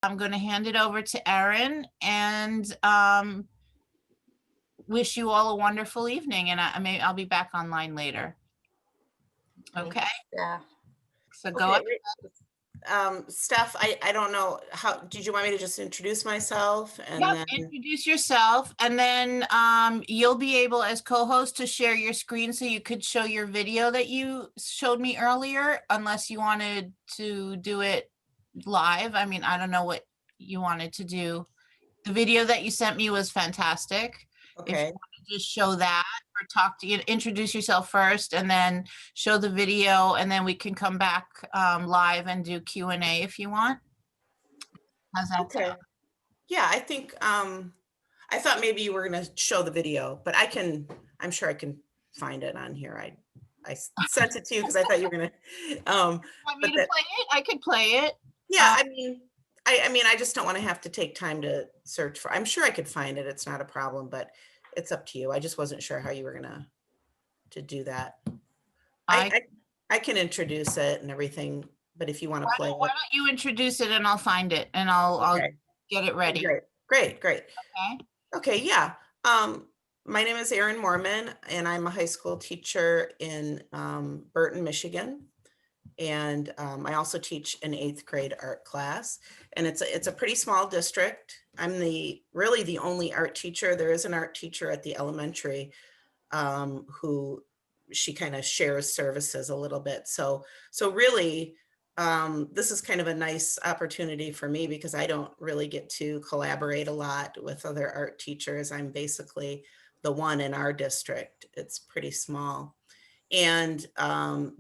I'm going to hand it over to Erin and wish you all a wonderful evening. And I'll be back online later. Okay, Yeah. so go Okay. ahead. Steph, I don't know how, did you want me to just introduce myself and Yep, then, introduce yourself, and then you'll be able as co-host to share your screen so you could show your video that you showed me earlier, unless you wanted to do it live. I mean, I don't know what you wanted to do. The video that you sent me was fantastic. If you okay. want to just show that or talk to you, introduce yourself first and then show the video, and then we can come back live and do Q&A if you want. How's that sound? Okay. Yeah, I think, I thought maybe you were going to show the video, but I'm sure I can find it on here. I sent it to you because I thought you were going to, Want me but to that, play it? I could play it. yeah, I mean, I just don't want to have to take time to search I'm sure I could find it. It's not a problem, but it's up to you. I just wasn't sure how you were going to do that. I I I can introduce it and everything, but if you want to play why it. don't you introduce it and I'll find it and I'll Okay. get it Okay, ready. great. Great, great. Okay. Okay, yeah. My name is Erin Mormon, and I'm a high school teacher in Burton, Michigan. And I also teach an 8th grade art class. And it's a pretty small district. I'm really the only art teacher. There is an art teacher at the elementary who she kind of shares services a little bit. So really, this is kind of a nice opportunity for me because I don't really get to collaborate a lot with other art teachers. I'm basically the one in our district. It's pretty small. And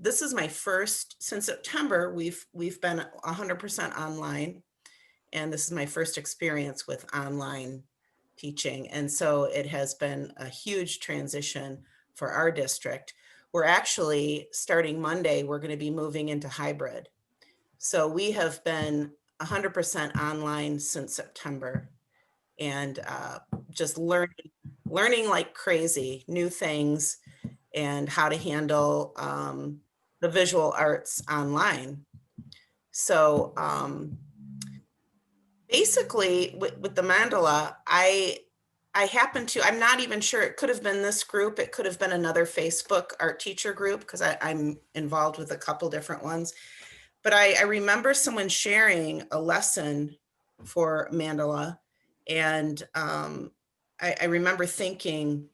this is my first, since September, we've been 100% online. And this is my first experience with online teaching. And so it has been a huge transition for our district. We're actually starting Monday, we're going to be moving into hybrid. So we have been 100% online since September, and just learning like crazy, new things and how to handle the visual arts online. So basically with the mandala, I happen to, I'm not even sure, it could have been this group, it could have been another Facebook art teacher group, because I'm involved with a couple different ones. But I remember someone sharing a lesson for mandala, and I remember thinking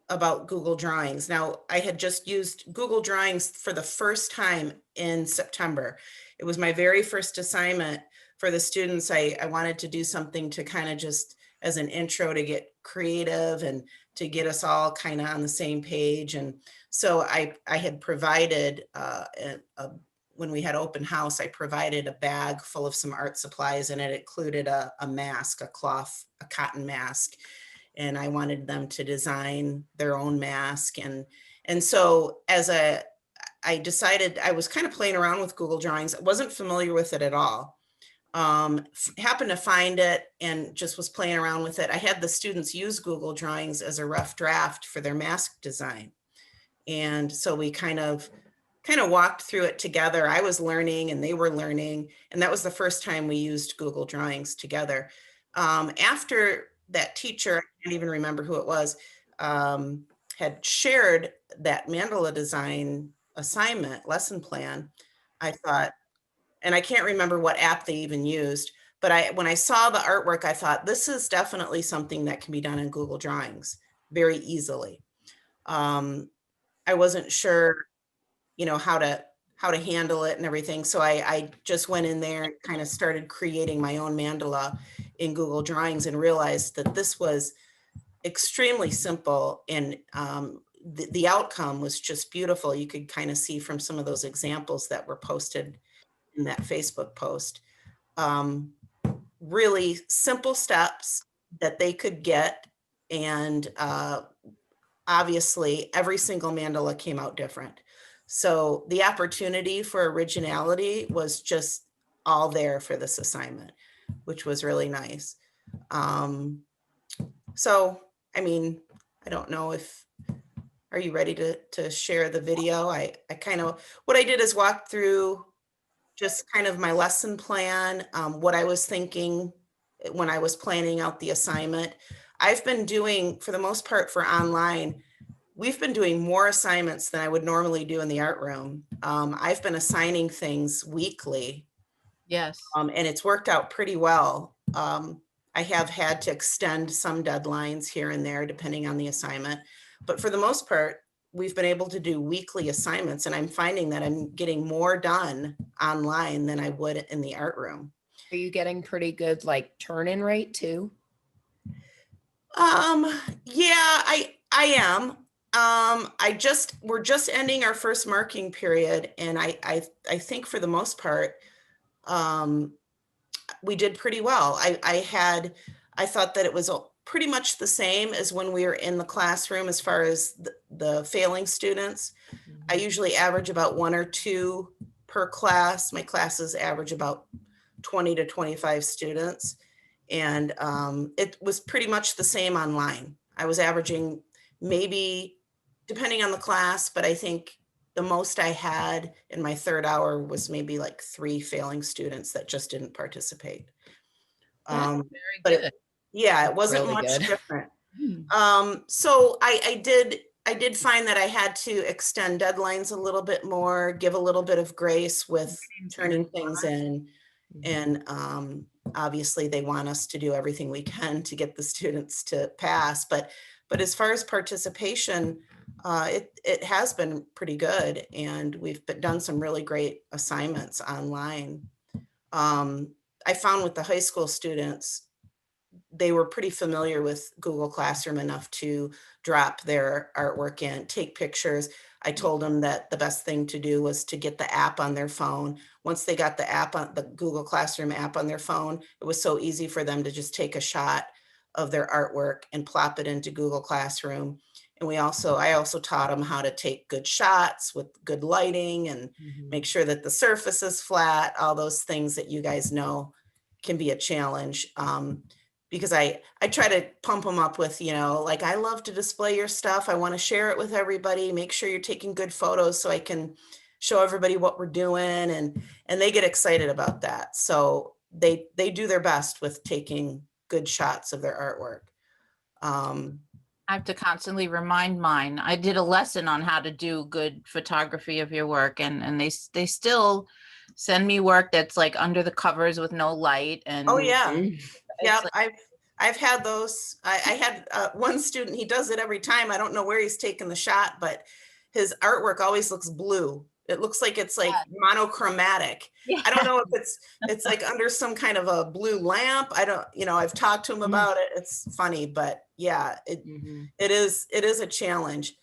about Google Drawings. Now, I had just used Google Drawings for the first time in September. It was my very first assignment for the students. I wanted to do something to kind of just as an intro to get creative and to get us all kind of on the same page. And so I had provided, when we had open house, I provided a bag full of some art supplies, and it included a mask, a cotton mask, and I wanted them to design their own mask. And so I decided, I was kind of playing around with Google Drawings. I wasn't familiar with it at all. Happened to find it and just was playing around with it. I had the students use Google Drawings as a rough draft for their mask design. And so we kind of walked through it together. I was learning and they were learning. And that was the first time we used Google Drawings together. After that teacher, I can't even remember who it was, had shared that mandala design assignment lesson plan, I thought, and I can't remember what app they even used, but when I saw the artwork, I thought this is definitely something that can be done in Google Drawings very easily. I wasn't sure, how to handle it and everything. So I just went in there and kind of started creating my own mandala in Google Drawings and realized that this was extremely simple, and the outcome was just beautiful. You could kind of see from some of those examples that were posted in that Facebook post. Um, really simple steps that they could get, and obviously every single mandala came out different. So the opportunity for originality was just all there for this assignment, which was really nice. So, I mean, I don't know if, are you ready to share the video? I kind of, what I did is walk through just kind of my lesson plan, what I was thinking when I was planning out the assignment. I've been doing, for the most part for online, we've been doing more assignments than I would normally do in the art room. I've been assigning things weekly, Yes. and it's worked out pretty well. I have had to extend some deadlines here and there depending on the assignment, but for the most part, we've been able to do weekly assignments, and I'm finding that I'm getting more done online than I would in the art room. Are you getting pretty good like turn-in rate too? Um, yeah, I am. We're just ending our first marking period, and I think for the most part, um, we did pretty well. I thought that it was pretty much the same as when we were in the classroom as far as the failing students. I usually average about 1 or 2 per class. My classes average about 20 to 25 students. And it was pretty much the same online. I was averaging maybe, depending on the class, but I think the most I had in my third hour was maybe like 3 failing students that just didn't participate. That's Um, very but good. yeah, it wasn't Really much good. different. Hmm. So I did find that I had to extend deadlines a little bit more, give a little bit of grace with turning things in. And obviously they want us to do everything we can to get the students to pass. But as far as participation, it has been pretty good. And we've done some really great assignments online. Um, I found with the high school students, they were pretty familiar with Google Classroom enough to drop their artwork in, take pictures. I told them that the best thing to do was to get the app on their phone. Once they got the app on the Google Classroom app on their phone, it was so easy for them to just take a shot of their artwork and plop it into Google Classroom. And I also taught them how to take good shots with good lighting and make sure that the surface is flat, all those things that you guys know can be a challenge. Because I try to pump them up with, like, I love to display your stuff. I want to share it with everybody. Make sure you're taking good photos so I can show everybody what we're doing, and they get excited about that. So they do their best with taking good shots of their artwork. I have to constantly remind mine. I did a lesson on how to do good photography of your work, and they still send me work that's like under the covers with no light, Oh and yeah. Yeah, it's like, I've had those. I had one student, he does it every time. I don't know where he's taken the shot, but his artwork always looks blue. It looks like it's like monochromatic. yeah. I don't know if it's like under some kind of a blue lamp. I don't, I've talked to him about it. It's funny, but yeah, it is a challenge.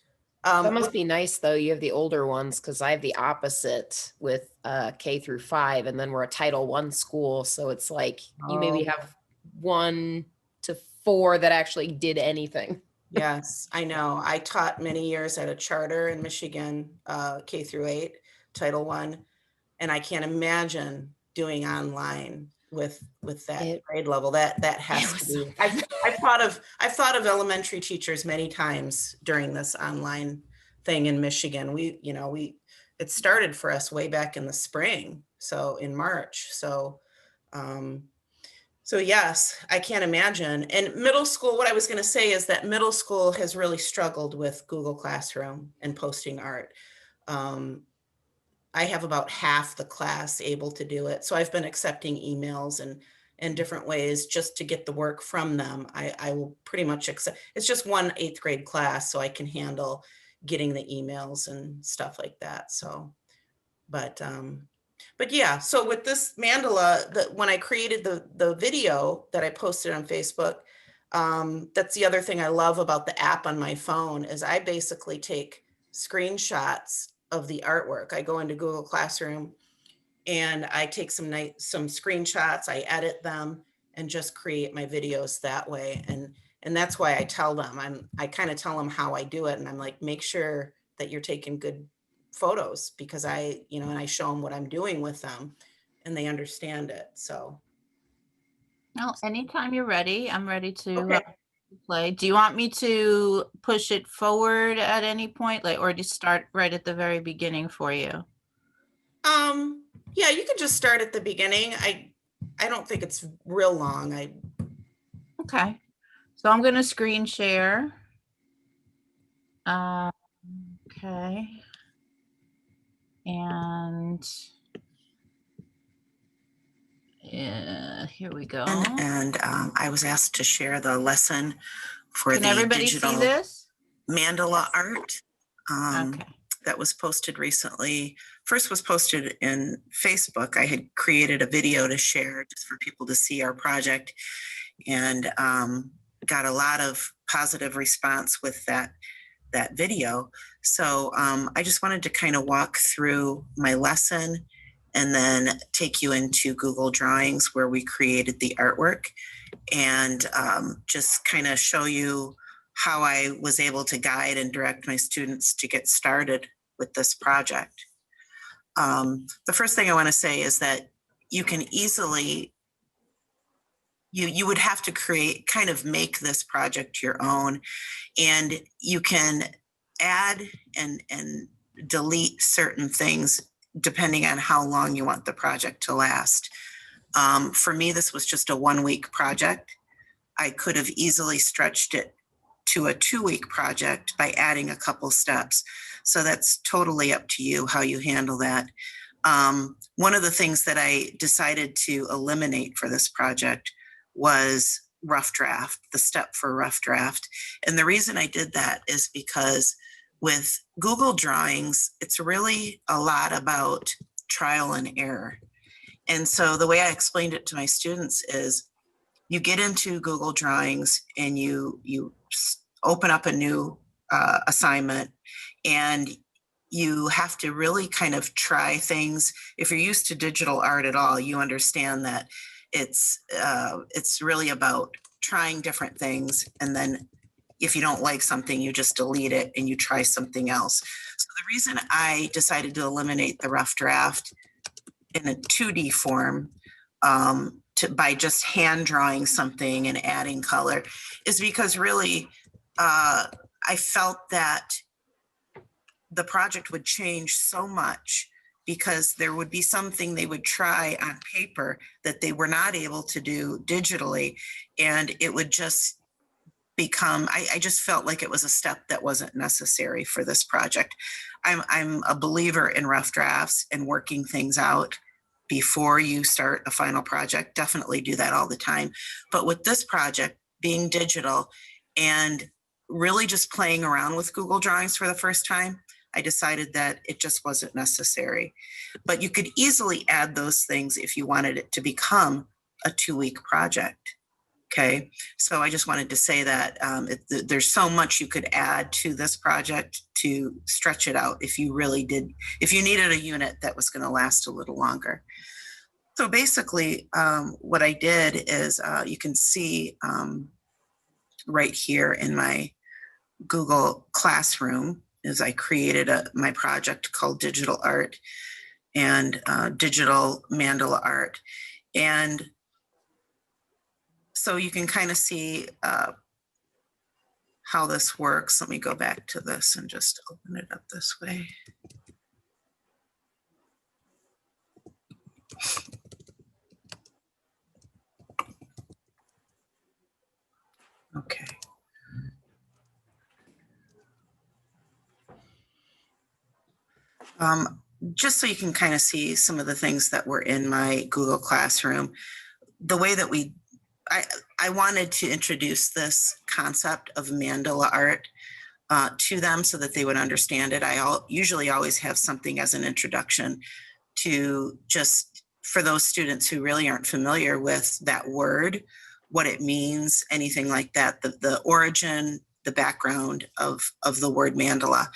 That must be nice though. You have the older ones because I have the opposite with K through 5, and then we're a Title I school, so it's like you maybe Oh, have 1 to 4 that actually did anything. yes, I know. I taught many years at a charter in Michigan, K through 8, Title I. And I can't imagine doing online with that It, grade level. That it has to was so be. fun. I've thought of elementary teachers many times during this online thing in Michigan. It started for us way back in the spring, so in March. Um, so yes, I can't imagine. And middle school, what I was going to say is that middle school has really struggled with Google Classroom and posting art. Um, I have about half the class able to do it. So I've been accepting emails and different ways just to get the work from them. I will pretty much accept, it's just one 8th grade class, so I can handle getting the emails and stuff like that. So, but yeah, so with this mandala, when I created the video that I posted on Facebook, that's the other thing I love about the app on my phone is I basically take screenshots of the artwork. I go into Google Classroom and I take some screenshots, I edit them and just create my videos that way. And that's why I tell them, I kind of tell them how I do it. And I'm like, make sure that you're taking good photos because and I show them what I'm doing with them and they understand it. So, Well, anytime you're ready, I'm ready to okay. play. Do you want me to push it forward at any point, like, or just start right at the very beginning for you? Um, Yeah, you could just start at the beginning. I don't think it's real long. Okay. So I'm going to screen share. Um, okay. And here we go. And I was asked to share the lesson for Can the everybody see digital this? mandala art Okay. that was posted recently. First was posted in Facebook. I had created a video to share just for people to see our project, and got a lot of positive response with that video. So I just wanted to kind of walk through my lesson and then take you into Google Drawings where we created the artwork, and just kind of show you how I was able to guide and direct my students to get started with this project. The first thing I want to say is that you can easily, you would have to kind of make this project your own, and you can add and delete certain things depending on how long you want the project to last. For me, this was just a 1-week project. I could have easily stretched it to a 2-week project by adding a couple steps. So that's totally up to you how you handle that. One of the things that I decided to eliminate for this project was rough draft, the step for rough draft. And the reason I did that is because with Google Drawings, it's really a lot about trial and error. And so the way I explained it to my students is you get into Google Drawings and you open up a new assignment, and you have to really kind of try things. If you're used to digital art at all, you understand that it's really about trying different things, and then if you don't like something, you just delete it and you try something else. So the reason I decided to eliminate the rough draft in a 2D form, by just hand drawing something and adding color, is because really I felt that the project would change so much, because there would be something they would try on paper that they were not able to do digitally, and it would just become, I just felt like it was a step that wasn't necessary for this project. I'm a believer in rough drafts and working things out before you start a final project. Definitely do that all the time. But with this project being digital and really just playing around with Google Drawings for the first time, I decided that it just wasn't necessary. But you could easily add those things if you wanted it to become a 2-week project. Okay, so I just wanted to say that there's so much you could add to this project to stretch it out if you really did, if you needed a unit that was going to last a little longer. So basically, what I did is you can see right here in my Google Classroom is I created my project called Digital Art and Digital Mandala Art. And so you can kind of see how this works. Let me go back to this and just open it up this way. Okay. Just so you can kind of see some of the things that were in my Google Classroom, the way that I wanted to introduce this concept of mandala art to them so that they would understand it. I usually always have something as an introduction to just for those students who really aren't familiar with that word, what it means, anything like that, the origin, the background of the word mandala.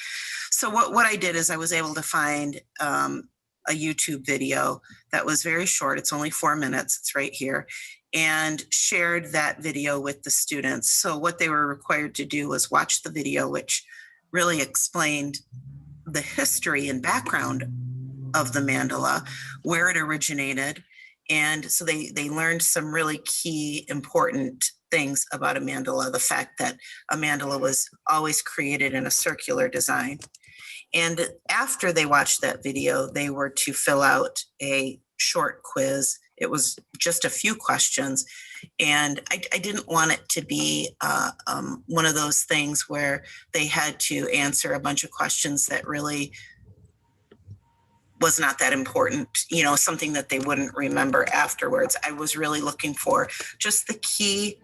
So what I did is I was able to find a YouTube video that was very short. It's only 4 minutes. It's right here. And shared that video with the students. So what they were required to do was watch the video, which really explained the history and background of the mandala, where it originated. And so they learned some really key important things about a mandala, the fact that a mandala was always created in a circular design. And after they watched that video, they were to fill out a short quiz. It was just a few questions. And I didn't want it to be one of those things where they had to answer a bunch of questions that really was not that important, something that they wouldn't remember afterwards. I was really looking for just the key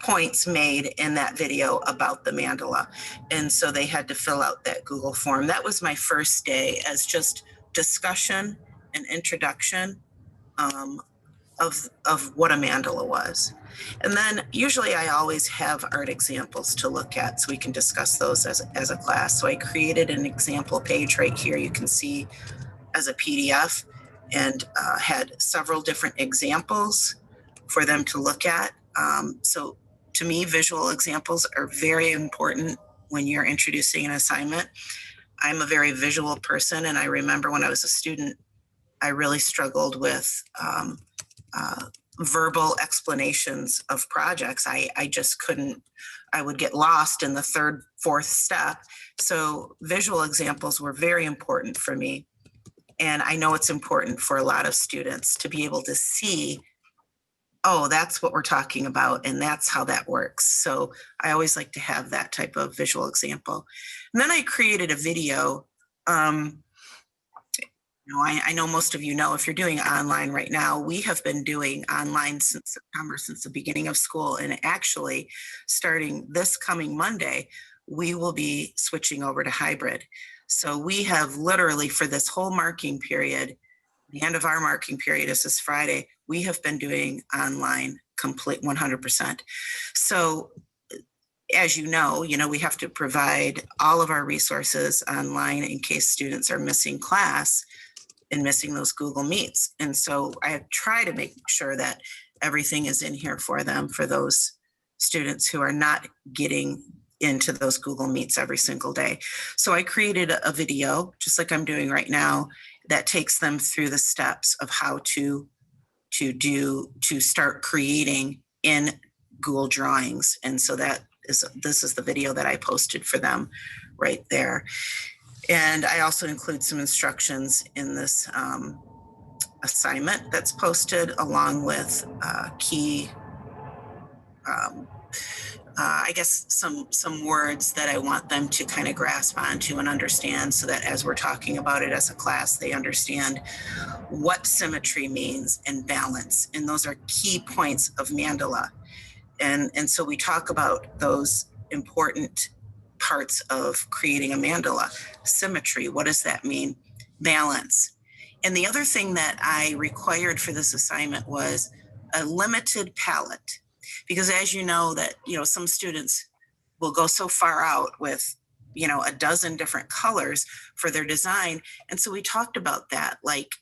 points made in that video about the mandala. And so they had to fill out that Google form. That was my first day, as just discussion and introduction of what a mandala was. And then usually I always have art examples to look at so we can discuss those as a class. So I created an example page right here. You can see as a PDF, and had several different examples for them to look at. So to me, visual examples are very important when you're introducing an assignment. I'm a very visual person, and I remember when I was a student, I really struggled with verbal explanations of projects. I just couldn't, I would get lost in the third, fourth step. So visual examples were very important for me. And I know it's important for a lot of students to be able to see, oh, that's what we're talking about, and that's how that works. So I always like to have that type of visual example. And then I created a video. I know most of you know, if you're doing online right now, we have been doing online since September, since the beginning of school. And actually, starting this coming Monday, we will be switching over to hybrid. So we have literally, for this whole marking period, the end of our marking period is this Friday, we have been doing online complete 100%. So as you know, we have to provide all of our resources online in case students are missing class and missing those Google Meets. And so I try to make sure that everything is in here for them, for those students who are not getting into those Google Meets every single day. So I created a video, just like I'm doing right now, that takes them through the steps of how to start creating in Google Drawings. And so this is the video that I posted for them right there. And I also include some instructions in this assignment that's posted, along with key, I guess, some words that I want them to kind of grasp onto and understand, so that as we're talking about it as a class, they understand what symmetry means and balance. And those are key points of mandala. And so we talk about those important parts of creating a mandala. Symmetry, what does that mean? Balance. And the other thing that I required for this assignment was a limited palette, because as you know, that some students will go so far out with a dozen different colors for their design. And so we talked about that, like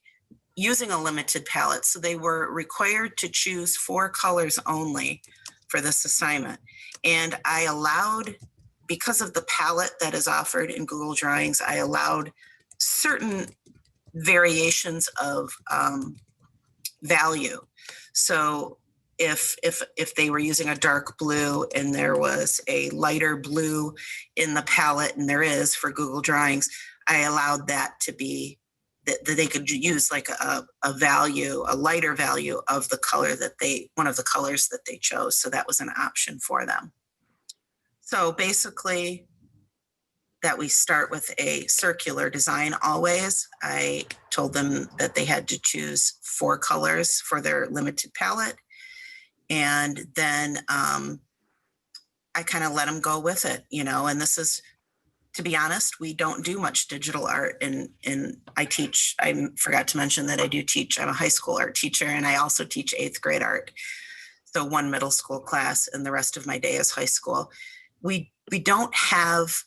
using a limited palette. So they were required to choose 4 colors only for this assignment. And I allowed, because of the palette that is offered in Google Drawings, I allowed certain variations of value. So if they were using a dark blue and there was a lighter blue in the palette, and there is for Google Drawings, I allowed that to be, that they could use like a value, a lighter value of the color one of the colors that they chose. So that was an option for them. So basically, that we start with a circular design always. I told them that they had to choose 4 colors for their limited palette. And then I kind of let them go with it, and this is, to be honest, we don't do much digital art. And I teach, I forgot to mention that I do teach, I'm a high school art teacher, and I also teach 8th grade art. So 1 middle school class, and the rest of my day is high school. We don't have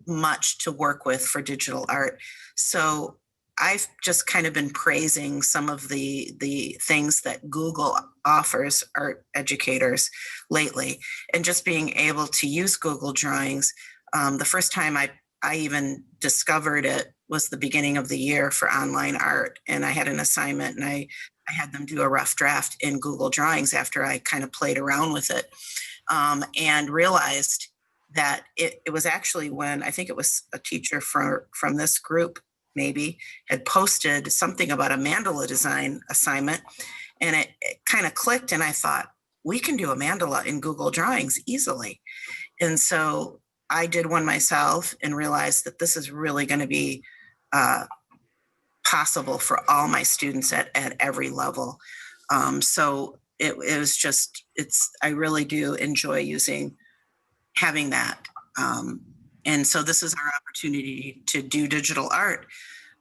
much to work with for digital art. So I've just kind of been praising some of the things that Google offers art educators lately, and just being able to use Google Drawings. The first time I even discovered it was the beginning of the year for online art. And I had an assignment, and I had them do a rough draft in Google Drawings after I kind of played around with it, and realized that it was actually when I think it was a teacher from this group maybe had posted something about a mandala design assignment, and it kind of clicked, and I thought, we can do a mandala in Google Drawings easily. And so I did one myself and realized that this is really going to be possible for all my students at every level. So it was just, I really do enjoy having that. And so this is our opportunity to do digital art.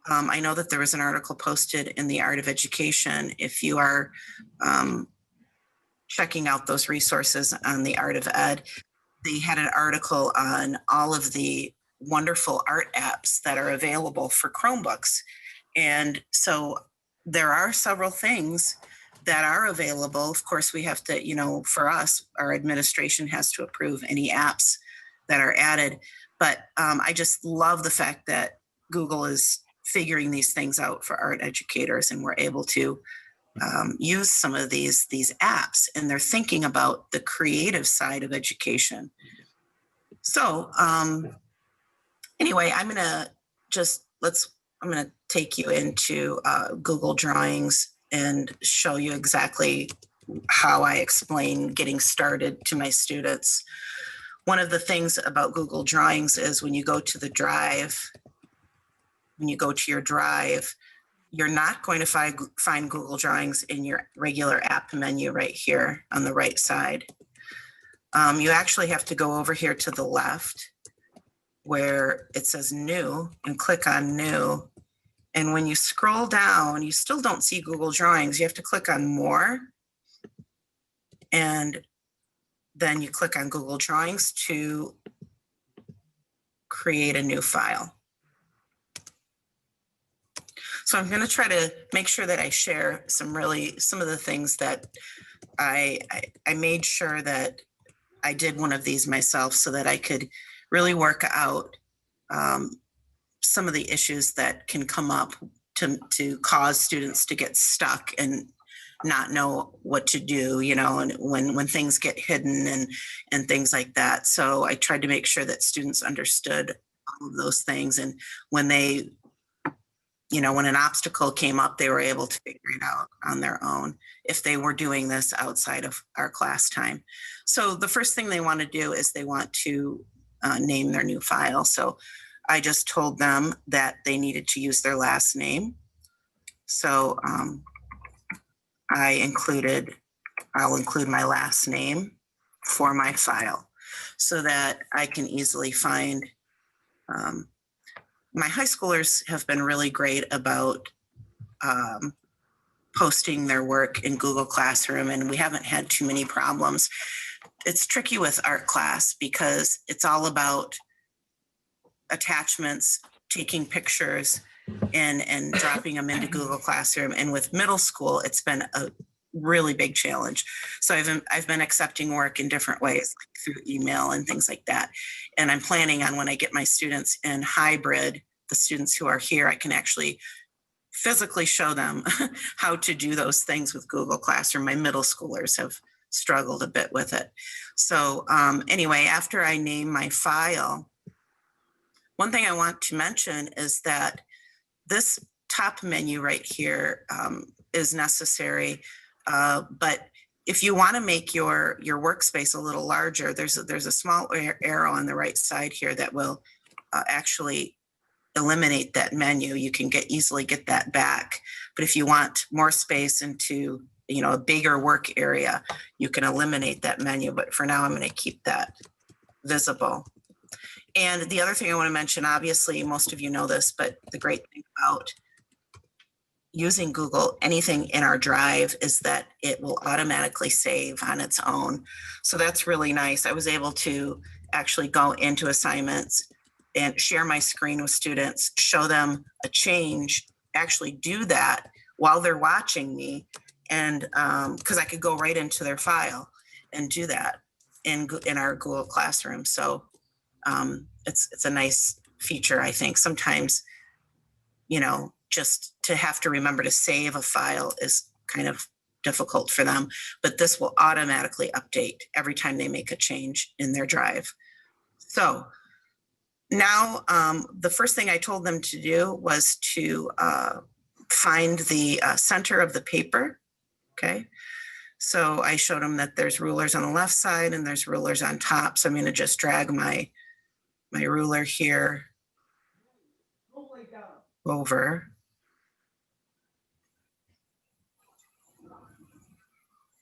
I know that there was an article posted in the Art of Education. If you are checking out those resources on the Art of Ed, they had an article on all of the wonderful art apps that are available for Chromebooks. And so there are several things that are available. Of course, we have to, for us, our administration has to approve any apps that are added. But I just love the fact that Google is figuring these things out for art educators, and we're able to use some of these apps, and they're thinking about the creative side of education. So anyway, I'm going to take you into Google Drawings and show you exactly how I explain getting started to my students. One of the things about Google Drawings is when you go to the drive, when you go to your drive, you're not going to find Google Drawings in your regular app menu right here on the right side. You actually have to go over here to the left where it says New and click on New. And when you scroll down, you still don't see Google Drawings. You have to click on More. And then you click on Google Drawings to create a new file. So I'm going to try to make sure that I share some of the things that I made sure that I did one of these myself so that I could really work out some of the issues that can come up to cause students to get stuck and not know what to do, and when things get hidden and things like that. So I tried to make sure that students understood all of those things. And when when an obstacle came up, they were able to figure it out on their own if they were doing this outside of our class time. So the first thing they want to do is they want to name their new file. So I just told them that they needed to use their last name. So I'll include my last name for my file so that I can easily find. My high schoolers have been really great about posting their work in Google Classroom, and we haven't had too many problems. It's tricky with art class because it's all about attachments, taking pictures, and dropping them into Google Classroom. And with middle school, it's been a really big challenge. So I've been accepting work in different ways, like through email and things like that. And I'm planning on when I get my students in hybrid, the students who are here, I can actually physically show them how to do those things with Google Classroom. My middle schoolers have struggled a bit with it. So anyway, after I name my file, one thing I want to mention is that this top menu right here is necessary. But if you want to make your workspace a little larger, there's a small arrow on the right side here that will actually eliminate that menu. You can easily get that back. But if you want more space into a bigger work area, you can eliminate that menu. But for now, I'm going to keep that visible. And the other thing I want to mention, obviously, most of you know this, but the great thing about using Google, anything in our drive, is that it will automatically save on its own. So that's really nice. I was able to actually go into assignments and share my screen with students, show them a change, actually do that while they're watching me. And because I could go right into their file and do that in our Google Classroom. So it's a nice feature, I think. Sometimes, just to have to remember to save a file is kind of difficult for them, but this will automatically update every time they make a change in their drive. So now the first thing I told them to do was to find the center of the paper. Okay. So I showed them that there's rulers on the left side and there's rulers on top. So I'm going to just drag my ruler here over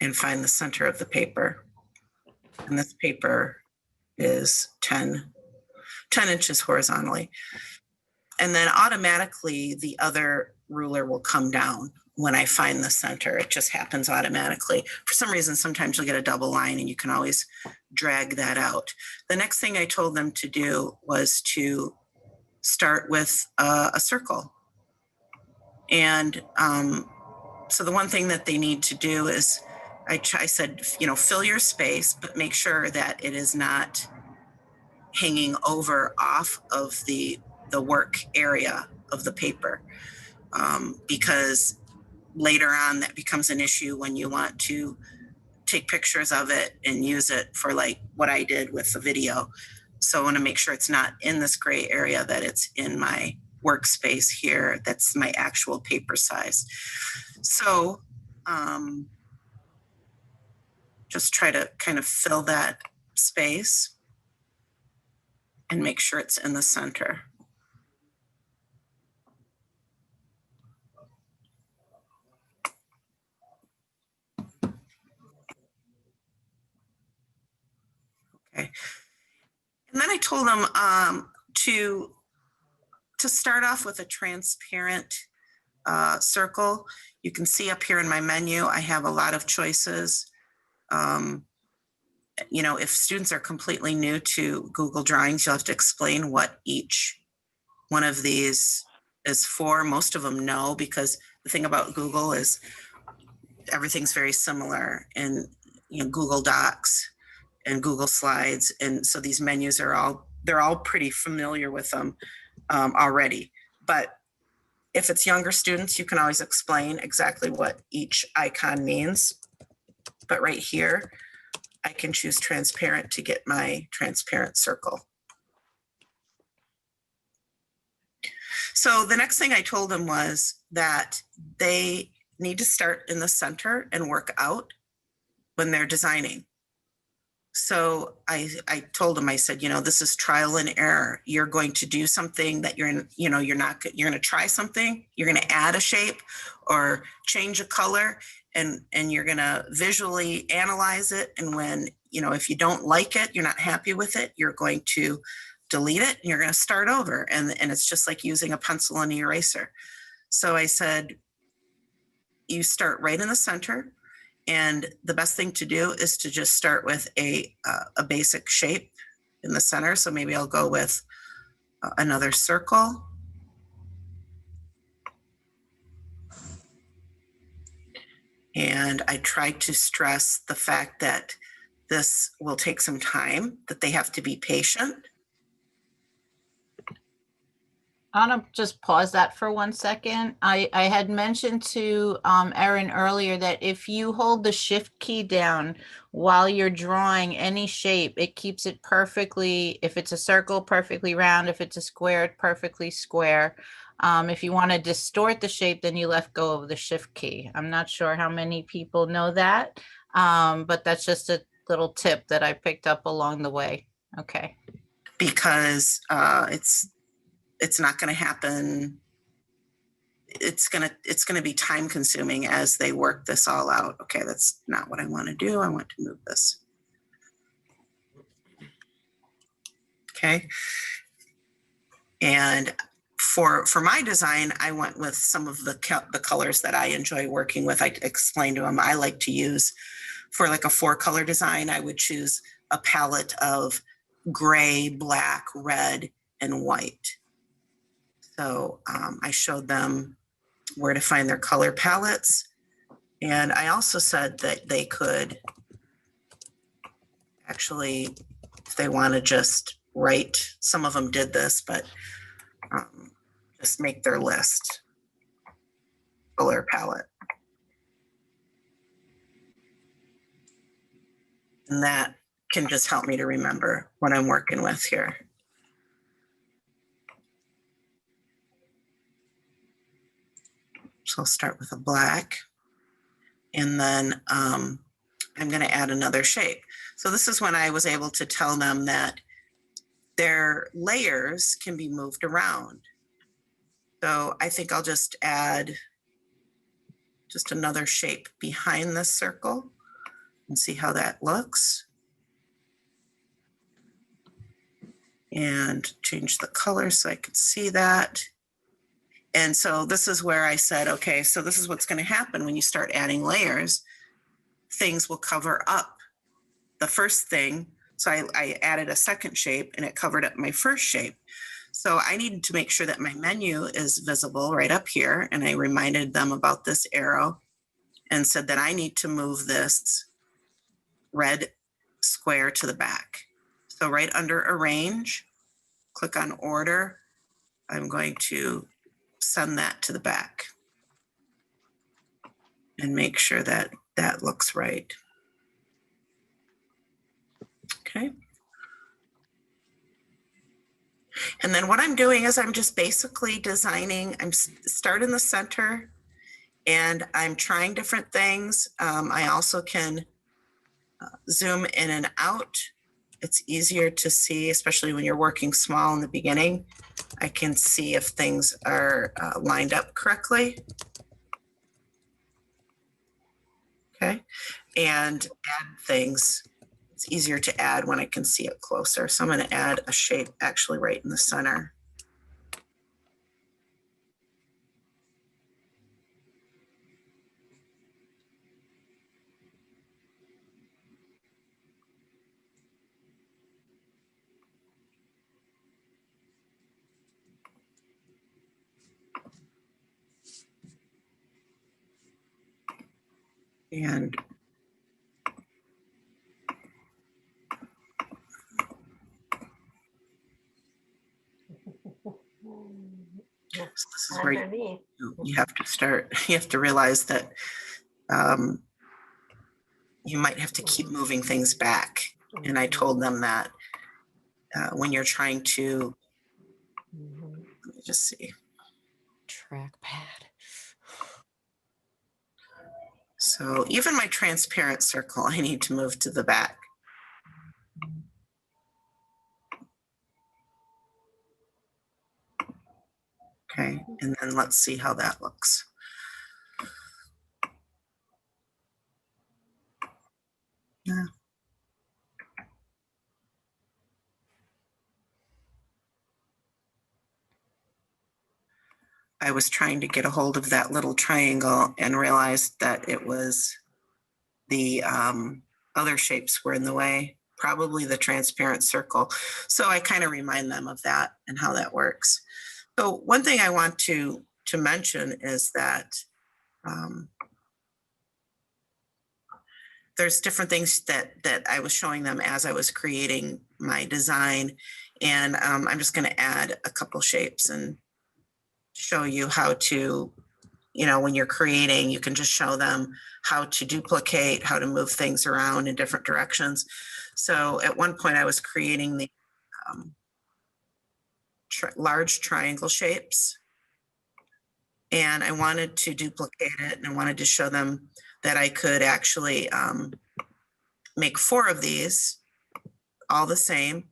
and find the center of the paper. And this paper is 10 inches horizontally. And then automatically the other ruler will come down when I find the center. It just happens automatically. For some reason, sometimes you'll get a double line and you can always drag that out. The next thing I told them to do was to start with a circle. And so the one thing that they need to do is, I said, fill your space, but make sure that it is not hanging over off of the work area of the paper, because later on that becomes an issue when you want to take pictures of it and use it for like what I did with the video. So I want to make sure it's not in this gray area, that it's in my workspace here. That's my actual paper size. So just try to kind of fill that space and make sure it's in the center. Okay. And then I told them to start off with a transparent circle. You can see up here in my menu, I have a lot of choices. If students are completely new to Google Drawings, you'll have to explain what each one of these is for. Most of them know, because the thing about Google is everything's very similar in Google Docs and Google Slides. And so these menus they're all pretty familiar with them already. But if it's younger students, you can always explain exactly what each icon means. But right here, I can choose transparent to get my transparent circle. So the next thing I told them was that they need to start in the center and work out when they're designing. So I told them, I said, this is trial and error. You're going to do something that you're going to try something, you're going to add a shape or change a color, and you're going to visually analyze it. And when, if you don't like it, you're not happy with it, you're going to delete it and you're going to start over. And it's just like using a pencil and an eraser. So I said, you start right in the center. And the best thing to do is to just start with a basic shape in the center. So maybe I'll go with another circle. And I tried to stress the fact that this will take some time, that they have to be patient. I want to just pause that for 1 second. I had mentioned to Erin earlier that if you hold the shift key down while you're drawing any shape, it keeps it perfectly, if it's a circle, perfectly round. If it's a square, perfectly square. If you want to distort the shape, then you let go of the shift key. I'm not sure how many people know that, but that's just a little tip that I picked up along the way. Okay. Because it's not going to happen. It's going to be time consuming as they work this all out. Okay, that's not what I want to do. I want to move this. Okay. And for my design, I went with some of the colors that I enjoy working with. I explained to them I like to use, for like a 4-color design, I would choose a palette of gray, black, red, and white. So I showed them where to find their color palettes. And I also said that they could actually, if they want to just write, some of them did this, but just make their list, color palette. And that can just help me to remember what I'm working with here. So I'll start with a black, and then I'm going to add another shape. So this is when I was able to tell them that their layers can be moved around. So I think I'll just add just another shape behind this circle and see how that looks. And change the color so I could see that. And so this is where I said, okay, so this is what's going to happen when you start adding layers. Things will cover up the first thing. So I added a second shape and it covered up my first shape. So I needed to make sure that my menu is visible right up here. And I reminded them about this arrow and said that I need to move this red square to the back. So right under arrange, click on order. I'm going to send that to the back and make sure that that looks right. Okay. And then what I'm doing is I'm just basically designing, I'm starting the center and I'm trying different things. I also can zoom in and out. It's easier to see, especially when you're working small in the beginning. I can see if things are lined up correctly. Okay. And add things. It's easier to add when I can see it closer. So I'm going to add a shape actually right in the center. And so this is where you have to start, you have to realize that you might have to keep moving things back. And I told them that when you're trying to, let me just see. Trackpad. So even my transparent circle, I need to move to the back. Okay, and then let's see how that looks. Yeah. I was trying to get a hold of that little triangle and realized that it was the other shapes were in the way, probably the transparent circle. So I kind of remind them of that and how that works. So one thing I want to mention is that there's different things that I was showing them as I was creating my design. And I'm just going to add a couple shapes and show you how to, you know, when you're creating, you can just show them how to duplicate, how to move things around in different directions. So at one point I was creating the large triangle shapes, and I wanted to duplicate it, and I wanted to show them that I could actually make 4 of these all the same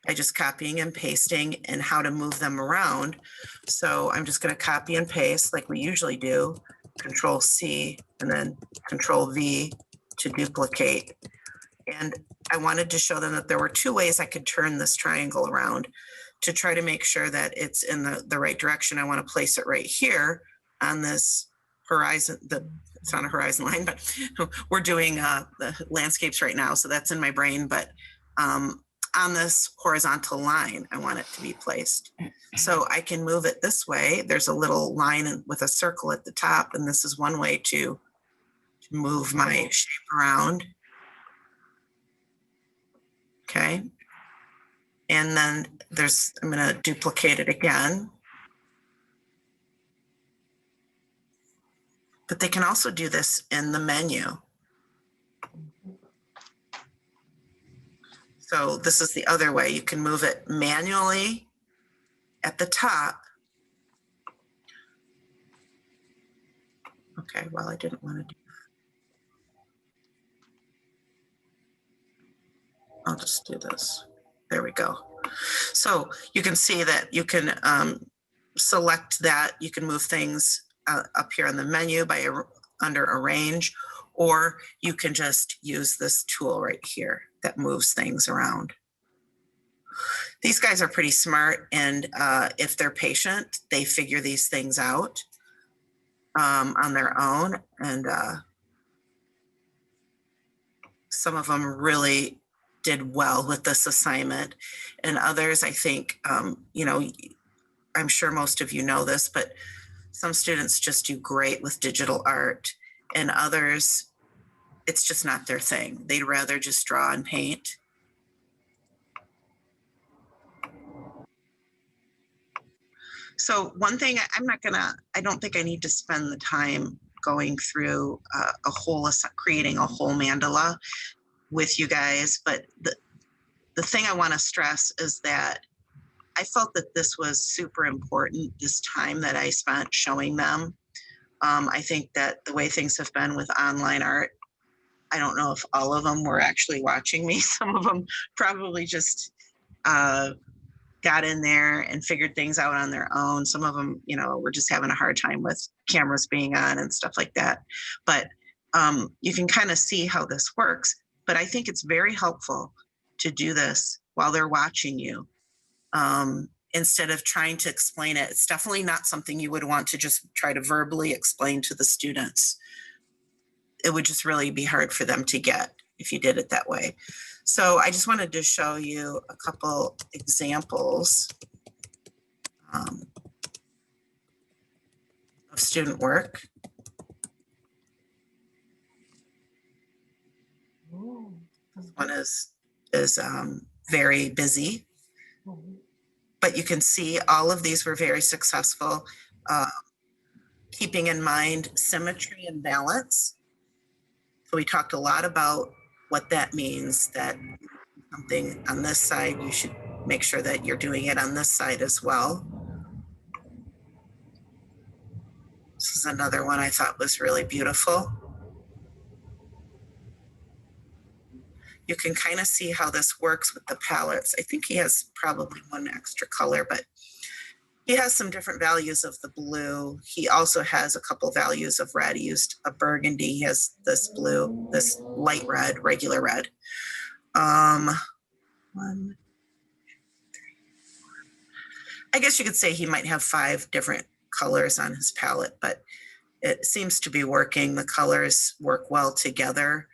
by just copying and pasting and how to move them around. So I'm just going to copy and paste like we usually do, Control C and then Control V to duplicate. And I wanted to show them that there were 2 ways I could turn this triangle around to try to make sure that it's in the right direction. I want to place it right here on this horizon. It's on a horizon line, but we're doing the landscapes right now, so that's in my brain. But on this horizontal line, I want it to be placed. So I can move it this way. There's a little line with a circle at the top, and this is one way to move my shape around. Okay. And then I'm going to duplicate it again. But they can also do this in the menu. So this is the other way. You can move it manually at the top. Okay, well, I didn't want to do that. I'll just do this. There we go. So you can see that you can select that. You can move things up here in the menu by under arrange, or you can just use this tool right here that moves things around. These guys are pretty smart, and if they're patient, they figure these things out on their own. And some of them really did well with this assignment, and others, I think, you know, I'm sure most of you know this, but some students just do great with digital art, and others, it's just not their thing. They'd rather just draw and paint. So one thing, I don't think I need to spend the time going through creating a whole mandala with you guys, but the thing I want to stress is that I felt that this was super important, this time that I spent showing them. I think that the way things have been with online art, I don't know if all of them were actually watching me. Some of them probably just got in there and figured things out on their own. Some of them, you know, were just having a hard time with cameras being on and stuff like that. But you can kind of see how this works. But I think it's very helpful to do this while they're watching you. Instead of trying to explain it. It's definitely not something you would want to just try to verbally explain to the students. It would just really be hard for them to get if you did it that way. So I just wanted to show you a couple examples of student work. This one is very busy. But you can see all of these were very successful, keeping in mind symmetry and balance. So we talked a lot about what that means, that something on this side, you should make sure that you're doing it on this side as well. This is another one I thought was really beautiful. You can kind of see how this works with the palettes. I think he has probably one extra color, but he has some different values of the blue. He also has a couple values of red. He used a burgundy. He has this blue, this light red, regular red. 1, 2, 3, 4. I guess you could say he might have 5 different colors on his palette, but it seems to be working. The colors work well together.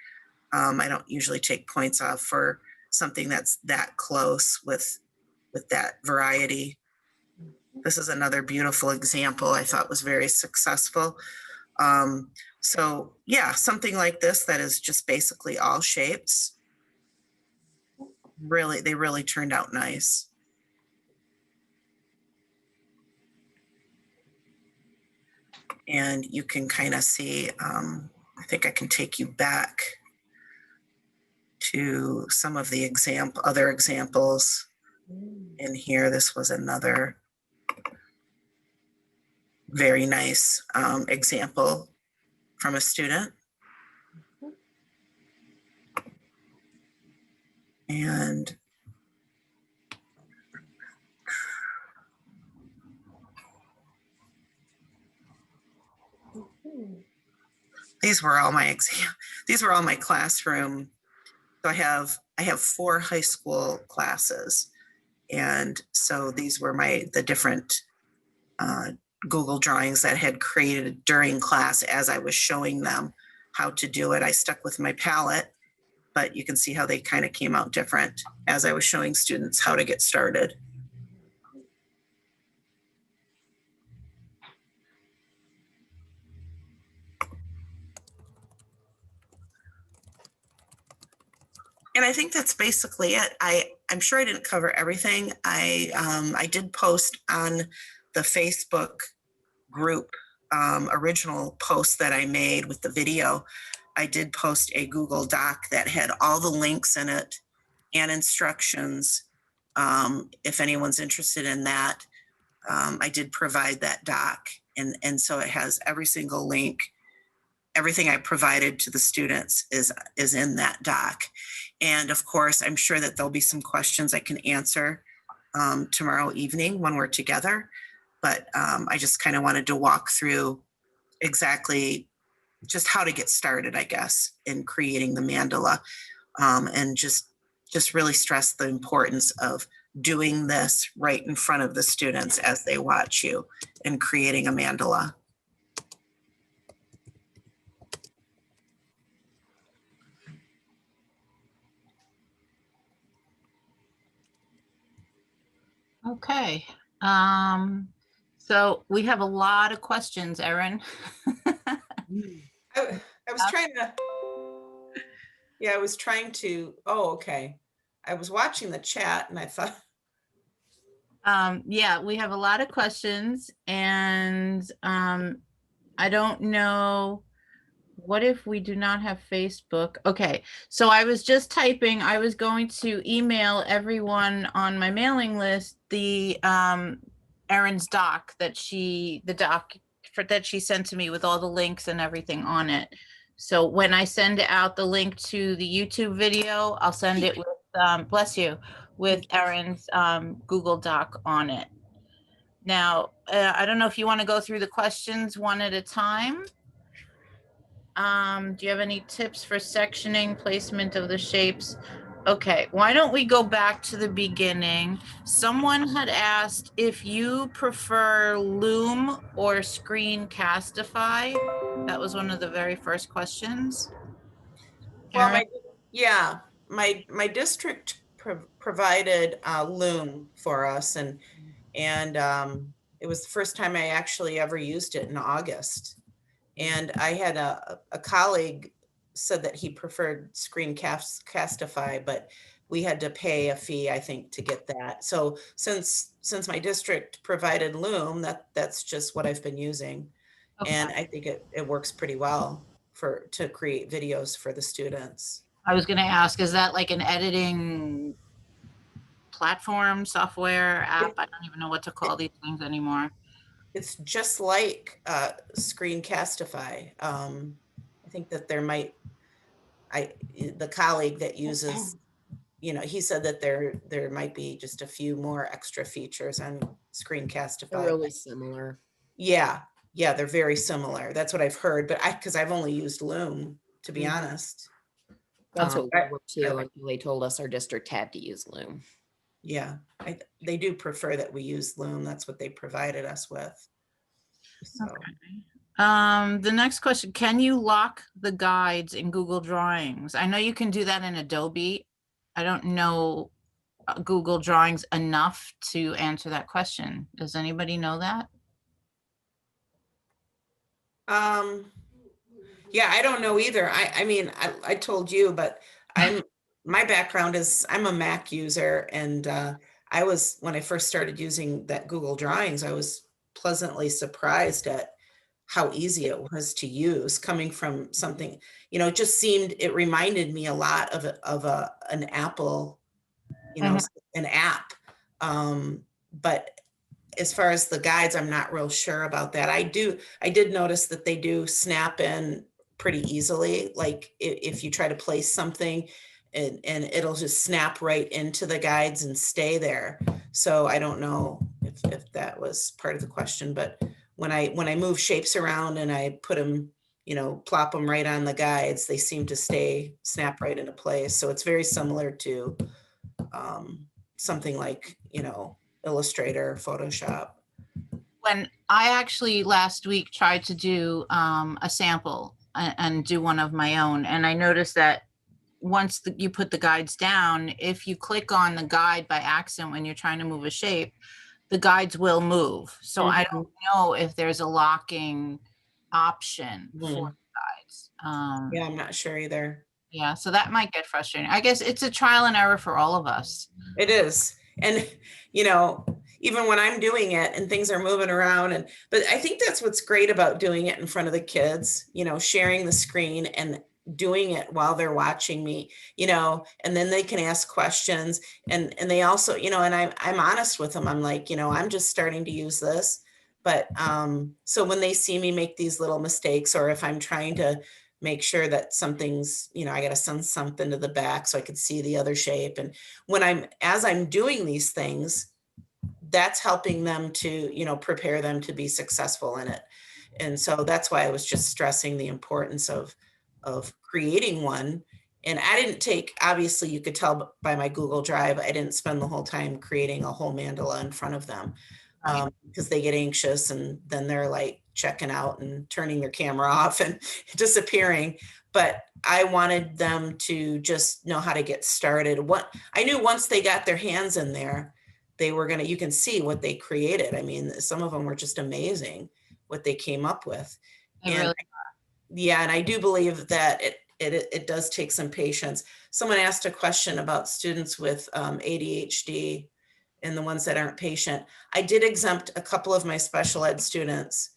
I don't usually take points off for something that's that close with that variety. This is another beautiful example I thought was very successful. So yeah, something like this that is just basically all shapes. They really turned out nice. And you can kind of see, I think I can take you back to some of the other examples in here. This was another very nice example from a student. And these were all my classroom. So I have 4 high school classes, and so these were the different Google drawings that I had created during class as I was showing them how to do it. I stuck with my palette, but you can see how they kind of came out different as I was showing students how to get started. And I think that's basically it. I'm sure I didn't cover everything. I did post on the Facebook group original post that I made with the video. I did post a Google Doc that had all the links in it and instructions. If anyone's interested in that, I did provide that doc, and so it has every single link. Everything I provided to the students is in that doc. And of course, I'm sure that there'll be some questions I can answer tomorrow evening when we're together. But I just kind of wanted to walk through exactly just how to get started, I guess, in creating the mandala, and just really stress the importance of doing this right in front of the students as they watch you and creating a mandala. Okay. So we have a lot of questions, Erin. I was trying to, yeah, I was trying to, oh, okay. I was watching the chat and I thought, Yeah, we have a lot of questions, and I don't know. What if we do not have Facebook? Okay, so I was just typing, I was going to email everyone on my mailing list the Erin's doc that that she sent to me with all the links and everything on it. So when I send out the link to the YouTube video, I'll send it with bless you, with Erin's Google Doc on it. Now, I don't know if you want to go through the questions one at a time. Do you have any tips for sectioning, placement of the shapes? Okay, why don't we go back to the beginning? Someone had asked if you prefer Loom or Screencastify. That was one of the very first questions. well, Erin? yeah, my district provided Loom for us, and it was the first time I actually ever used it in August. And I had a colleague said that he preferred Screencastify, but we had to pay a fee, I think, to get that. So since my district provided Loom, that's just what I've been using. Okay. And I think it works pretty well to create videos for the students. I was going to ask, is that like an editing platform, software, app? I don't even know what to call these things anymore. It's just like Screencastify. I think that the colleague that uses, he said that there might be just a few more extra features on They're Screencastify. really similar. Yeah, they're very similar. That's what I've heard, but because I've only used Loom, to be honest. That's what we were too, I- until they told us our district had to use Loom. Yeah, they do prefer that we use Loom. That's what they provided us with. So. Okay. The next question, can you lock the guides in Google Drawings? I know you can do that in Adobe. I don't know Google Drawings enough to answer that question. Does anybody know that? Yeah, I don't know either. I mean, I told you, but my background is I'm a Mac user, and when I first started using that Google Drawings, I was pleasantly surprised at how easy it was to use, coming from something, it reminded me a lot of an Apple, an app. But as far as the guides, I'm not real sure about that. I did notice that they do snap in pretty easily. Like if you try to place something, and it'll just snap right into the guides and stay there. So I don't know if that was part of the question, but when I move shapes around and I put them, plop them right on the guides, they seem to snap right into place. So it's very similar to something like, Illustrator, Photoshop. When I actually last week tried to do a sample and do one of my own, and I noticed that once you put the guides down, if you click on the guide by accident when you're trying to move a shape, the guides will move. So I don't know if there's a locking option for guides. Yeah, I'm not sure either. Yeah, so that might get frustrating. I guess it's a trial and error for all of us. It is. And, even when I'm doing it and things are moving around, but I think that's what's great about doing it in front of the kids, sharing the screen, and doing it while they're watching me, you know, and then they can ask questions, and they also, you know, and I'm honest with them. I'm like, you know, I'm just starting to use this. But so when they see me make these little mistakes, or if I'm trying to make sure that something's, you know, I got to send something to the back so I could see the other shape. And as I'm doing these things, that's helping them to, you know, prepare them to be successful in it. And so that's why I was just stressing the importance of creating one. And I didn't take, obviously you could tell by my Google Drive, I didn't spend the whole time creating a whole mandala in front of them, Right. because they get anxious and then they're like checking out and turning their camera off and disappearing. But I wanted them to just know how to get started. What I knew, once they got their hands in there, they were gonna, you can see what they created. I mean, some of them were just amazing what they came up with. They And really, yeah, and I do believe that it does take some patience. Someone asked a question about students with ADHD and the ones that aren't patient. I did exempt a couple of my special ed students,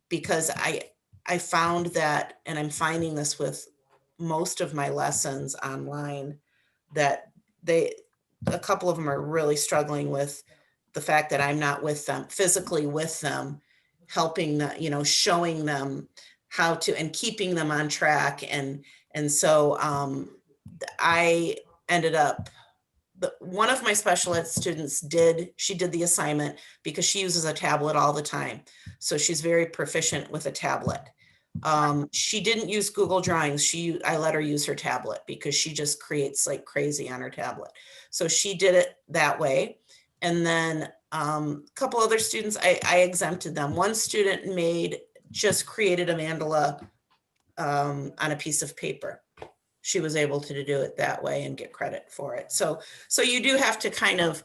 because I found that, and I'm finding this with most of my lessons online, that a couple of them are really struggling with the fact that I'm not with them, physically with them, helping them, you know, showing them how to, and keeping them on track. And so I ended up, one of my special ed students she did the assignment because she uses a tablet all the time. So she's very proficient with a tablet. She didn't use Google Drawings. I let her use her tablet because she just creates like crazy on her tablet. So she did it that way. And then a couple other students, I exempted them. One student just created a mandala on a piece of paper. She was able to do it that way and get credit for it. So you do have to kind of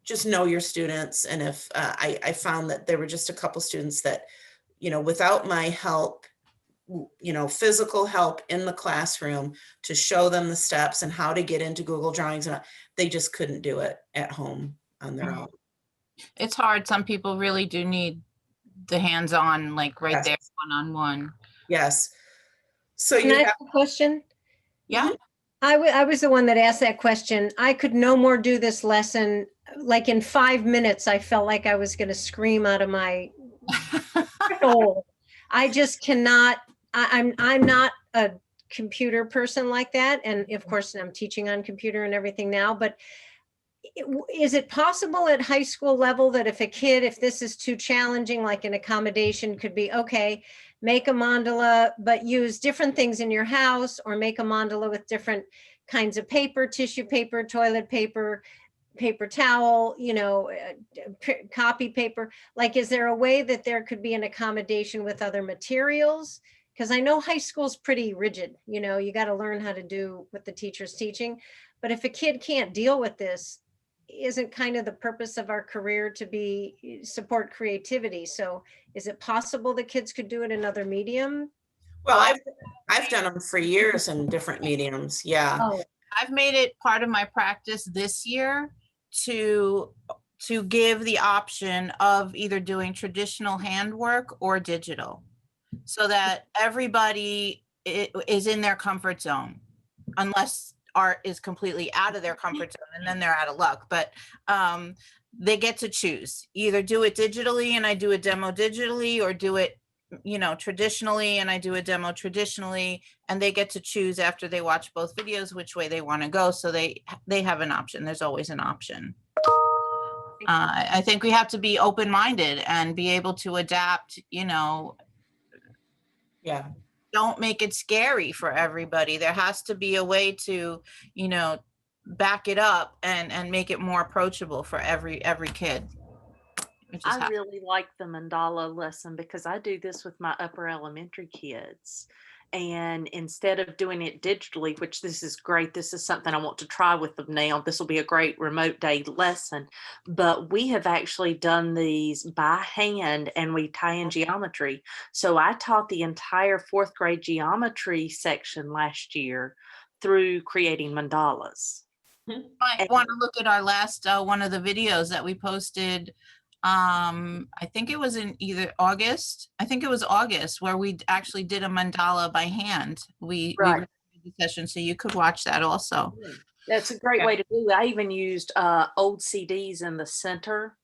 just know your students. And if I found that there were just a couple students that, you know, without my help, you know, physical help in the classroom to show them the steps and how to get into Google Drawings, and they just couldn't do it at home on their own. it's hard. Some people really do need the hands-on, like right Yes. there, one-on-one. Yes. So Can you I have, ask a question? Yeah, I was the one that asked that question. I could no more do this lesson. Like in 5 minutes, I felt like I was going to scream out of my soul. I just cannot. I'm not a computer person like that, and of course, I'm teaching on computer and everything now. But is it possible at high school level that if this is too challenging, like an accommodation could be, okay, make a mandala, but use different things in your house, or make a mandala with different kinds of paper, tissue paper, toilet paper, paper towel, you know, copy paper. Like, is there a way that there could be an accommodation with other materials? Because I know high school's pretty rigid, you know, you got to learn how to do what the teacher's teaching. But if a kid can't deal with this, isn't kind of the purpose of our career to be support creativity? So is it possible that kids could do it in other medium? well, I've done them for years in different mediums. Yeah. Oh, I've made it part of my practice this year to give the option of either doing traditional handwork or digital, so that everybody is in their comfort zone, unless art is completely out of their comfort zone, and then they're out of luck. But they get to choose, either do it digitally and I do a demo digitally, or do it, you know, traditionally and I do a demo traditionally, and they get to choose after they watch both videos which way they want to go. So they have an option. There's always an option. I think we have to be open-minded and be able to adapt, you know. Yeah. Don't make it scary for everybody. There has to be a way to, you know, back it up and make it more approachable for every kid. I really like the mandala lesson because I do this with my upper elementary kids. And instead of doing it digitally, which this is great, this is something I want to try with them now. This will be a great remote day lesson. But we have actually done these by hand and we tie in geometry. So I taught the entire fourth grade geometry section last year through creating mandalas. Might want to look at our last one of the videos that we posted I think it was in either August. I think it was August where we actually did a mandala by hand. We Right. recorded the session, so you could watch that also. That's a great Yeah. way to do it. I even used old CDs in the center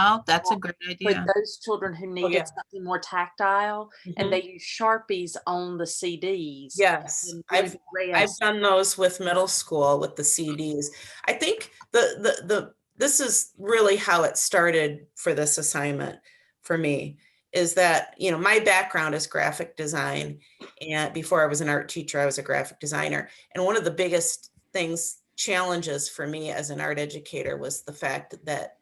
Oh, that's a great for idea. those children who Oh, yeah. needed something more tactile, and Mhm. they use Sharpies on the CDs. Yes, and I've do the I've rest. done those with middle school with the CDs. I think this is really how it started for this assignment for me, is that, you know, my background is graphic design, and before I was an art teacher, I was a graphic designer. And one of the biggest challenges for me as an art educator was the fact that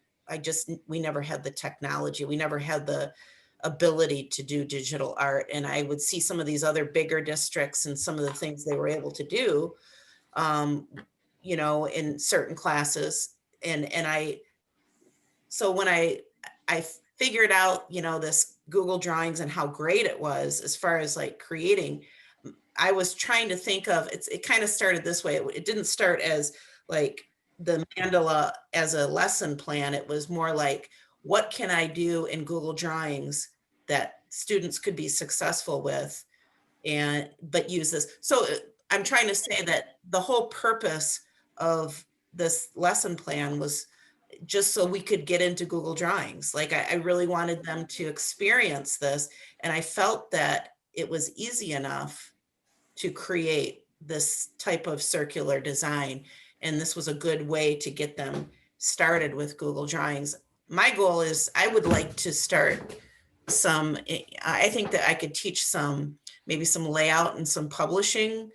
we never had the technology, we never had the ability to do digital art. And I would see some of these other bigger districts and some of the things they were able to do, um, you know, in certain classes. So when I figured out, you know, this Google Drawings and how great it was as far as like creating, I was trying to think of, it kind of started this way. It didn't start as like the mandala as a lesson plan. It was more like, what can I do in Google Drawings that students could be successful with, but use this. So I'm trying to say that the whole purpose of this lesson plan was just so we could get into Google Drawings. Like I really wanted them to experience this. And I felt that it was easy enough to create this type of circular design. And this was a good way to get them started with Google Drawings. My goal is I would like to start I think that I could teach maybe some layout and some publishing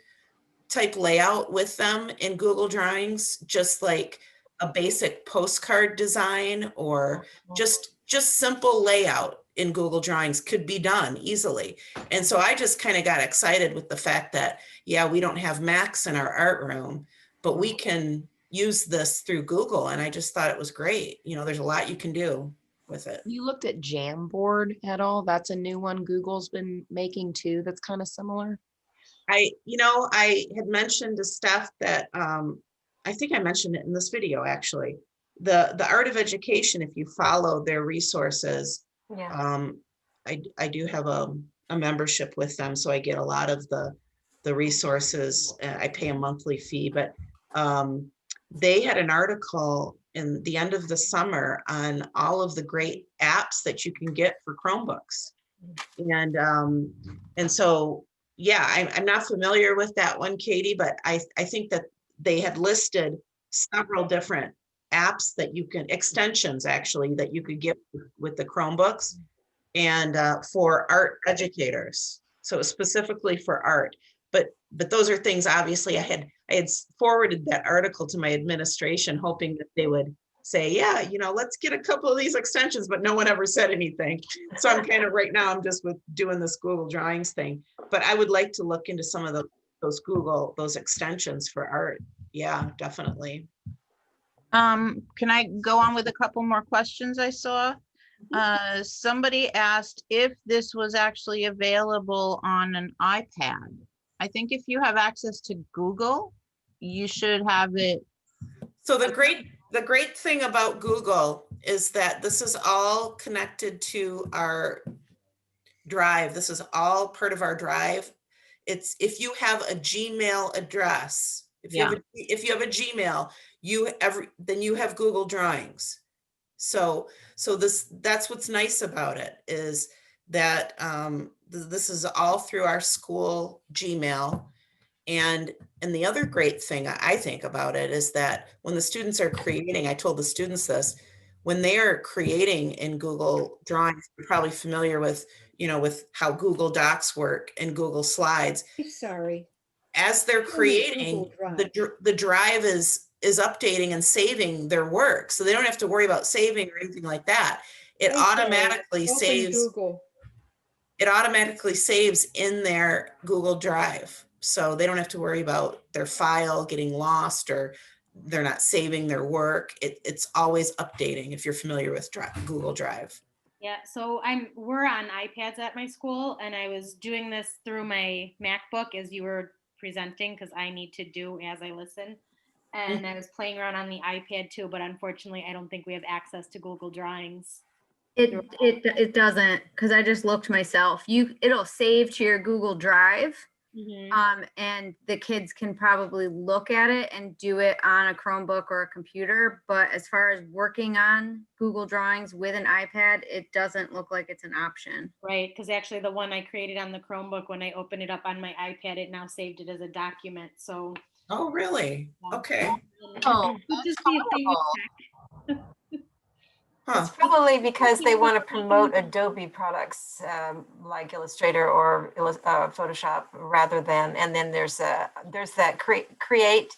type layout with them in Google Drawings, just like a basic postcard design or just simple layout in Google Drawings could be done easily. And so I just kind of got excited with the fact that, yeah, we don't have Macs in our art room, but we can use this through Google. And I just thought it was great. You know, there's a lot you can do with it. You looked at Jamboard at all? That's a new one Google's been making too. That's kind of similar. I had mentioned to Steph that I think I mentioned it in this video actually. The Art of Education, if you follow their resources, Yeah. I do have a membership with them, so I get a lot of the resources. I pay a monthly fee, but they had an article in the end of the summer on all of the great apps that you can get for Chromebooks. And so, yeah, I'm not familiar with that one, Katie, but I think that they had listed several different apps that you can, extensions actually, that you could get with the Chromebooks and for art educators. So specifically for art, but those are things, obviously I had forwarded that article to my administration, hoping that they would say, yeah, you know, let's get a couple of these extensions, but no one ever said anything. So I'm kind of right now, I'm just doing this Google Drawings thing, but I would like to look into some of those extensions for art. Yeah, definitely. Can I go on with a couple more questions I saw? Somebody asked if this was actually available on an iPad. I think if you have access to Google, you should have it. So the great thing about Google is that this is all connected to our Drive. This is all part of our Drive. It's if you have a Gmail address, if you have a Gmail, then you have Google Drawings. So that's what's nice about it, is that this is all through our school Gmail. And the other great thing I think about it is that when the students are creating, I told the students this, when they are creating in Google Drawings, you're probably familiar with, you know, with how Google Docs work and Google Slides. Sorry. As they're creating, the drive is updating and saving their work. So they don't have to worry about saving or anything like that. It automatically saves. Google. It automatically saves in their Google Drive. So they don't have to worry about their file getting lost or they're not saving their work. It's always updating if you're familiar with Google Drive. Yeah, so we're on iPads at my school, and I was doing this through my MacBook as you were presenting because I need to do as I listen. And I was playing around on the iPad too, but unfortunately, I don't think we have access to Google Drawings. It doesn't, because I just looked myself. It'll save to your Google Drive. And the kids can probably look at it and do it on a Chromebook or a computer. But as far as working on Google Drawings with an iPad, it doesn't look like it's an option. Right, because actually the one I created on the Chromebook, when I open it up on my iPad, it now saved it as a document, so. Oh, really? Okay. Oh, Could that's just be a thing with horrible. tech. Huh. It's probably because they want to promote Adobe products like Illustrator or Photoshop rather than, and then there's that Create,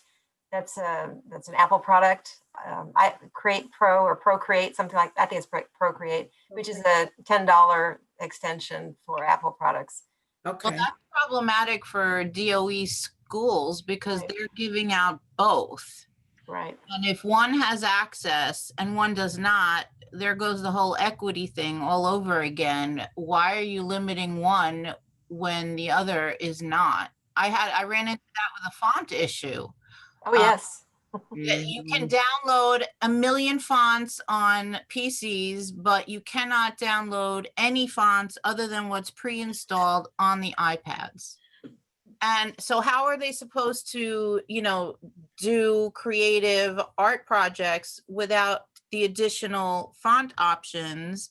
that's an Apple product. I Create Pro or Procreate, something like that. I think it's Procreate, which is a $10 extension for Apple products. Well, Okay. that's problematic for DOE schools because Right. they're giving out both. Right. And if one has access and one does not, there goes the whole equity thing all over again. Why are you limiting one when the other is not? I ran into that with a font issue. Oh, yes. Yeah, you can download 1 million fonts on PCs, but you cannot download any fonts other than what's pre-installed on the iPads. And so how are they supposed to, do creative art projects without the additional font options?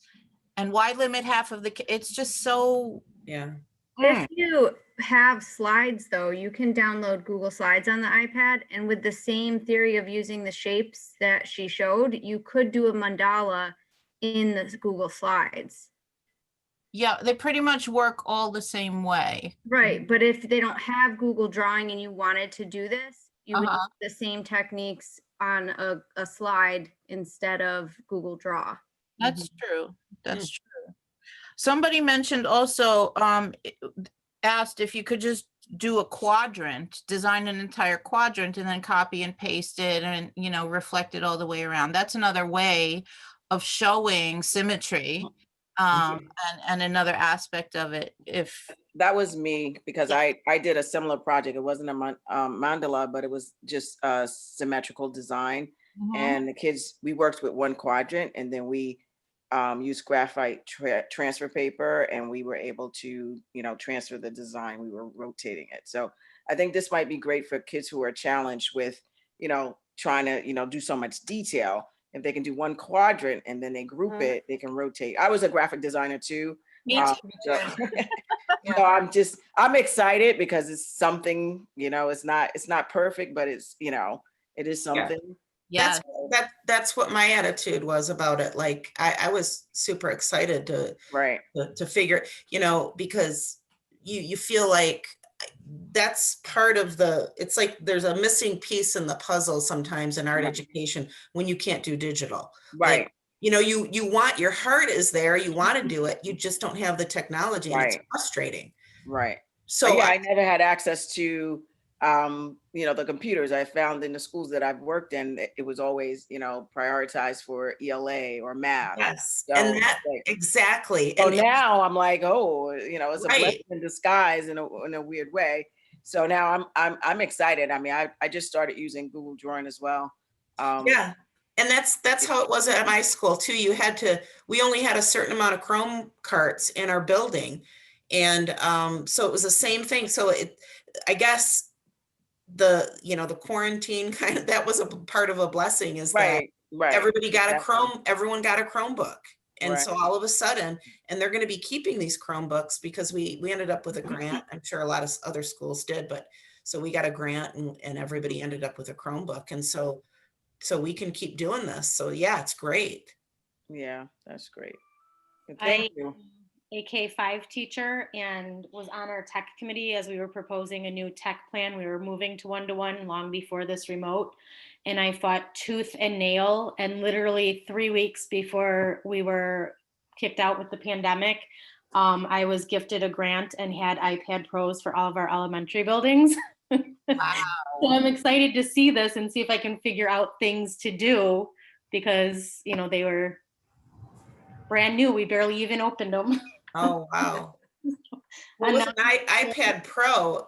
And why limit half of it's just so. Yeah. If you have slides, though, you can download Google Slides on the iPad, and with the same theory of using the shapes that she showed, you could do a mandala in the Google Slides. Yeah, they pretty much work all the same way. Right, but if they don't have Google Drawing and you wanted to do this, you would Uh-huh. use the same techniques on a slide instead of Google Draw. That's true. That's true. Somebody mentioned also, asked if you could just do a quadrant, design an entire quadrant and then copy and paste it and, reflect it all the way around. That's another way of showing symmetry. And another aspect of it, if that was me, because I did a similar project. It wasn't a mandala, but it was just a symmetrical design. And the kids, we worked with one quadrant, and then we used graphite transfer paper, and we were able to, transfer the design. We were rotating it. So I think this might be great for kids who are challenged with, trying to, do so much detail. If they can do one quadrant and then they group it, they can rotate. I was a graphic designer too. So I'm excited because it's something, it's not perfect, but it's, it is something. yeah, That's what my attitude was about it. Like I was super excited to figure, because you feel like that's part of it's like there's a missing piece in the puzzle sometimes in art education when you can't do digital. Right. Like, you want, your heart is there, you want to do it, you just don't have the technology, and it's frustrating. Right. So I never had access to, the computers. I found in the schools that I've worked in, it was always, prioritized for ELA or math. Yes, So, and that exactly. So and now I'm like, it's a blessing in disguise in a weird way. So now I'm excited. I mean, I just started using Google Drawing as well. Yeah. And that's how it was at my school too. We only had a certain amount of Chrome carts in our building. And so it was the same thing. So I guess the quarantine kind of, that was a part of a blessing, is that everybody got everyone got a Chromebook. And so all of a sudden, and they're going to be keeping these Chromebooks because we ended up with a grant. I'm sure a lot of other schools did, but so we got a grant and everybody ended up with a Chromebook. And so we can keep doing this. So yeah, it's great. Yeah, that's great. Thank you. A K-5 teacher and was on our tech committee as we were proposing a new tech plan. We were moving to one-to-one long before this remote. And I fought tooth and nail, and literally 3 weeks before we were kicked out with the pandemic, I was gifted a grant and had iPad Pros for all of our elementary buildings. wow. So I'm excited to see this and see if I can figure out things to do, because they were brand new. We barely even opened them. Oh, wow. Well, with an iPad Pro,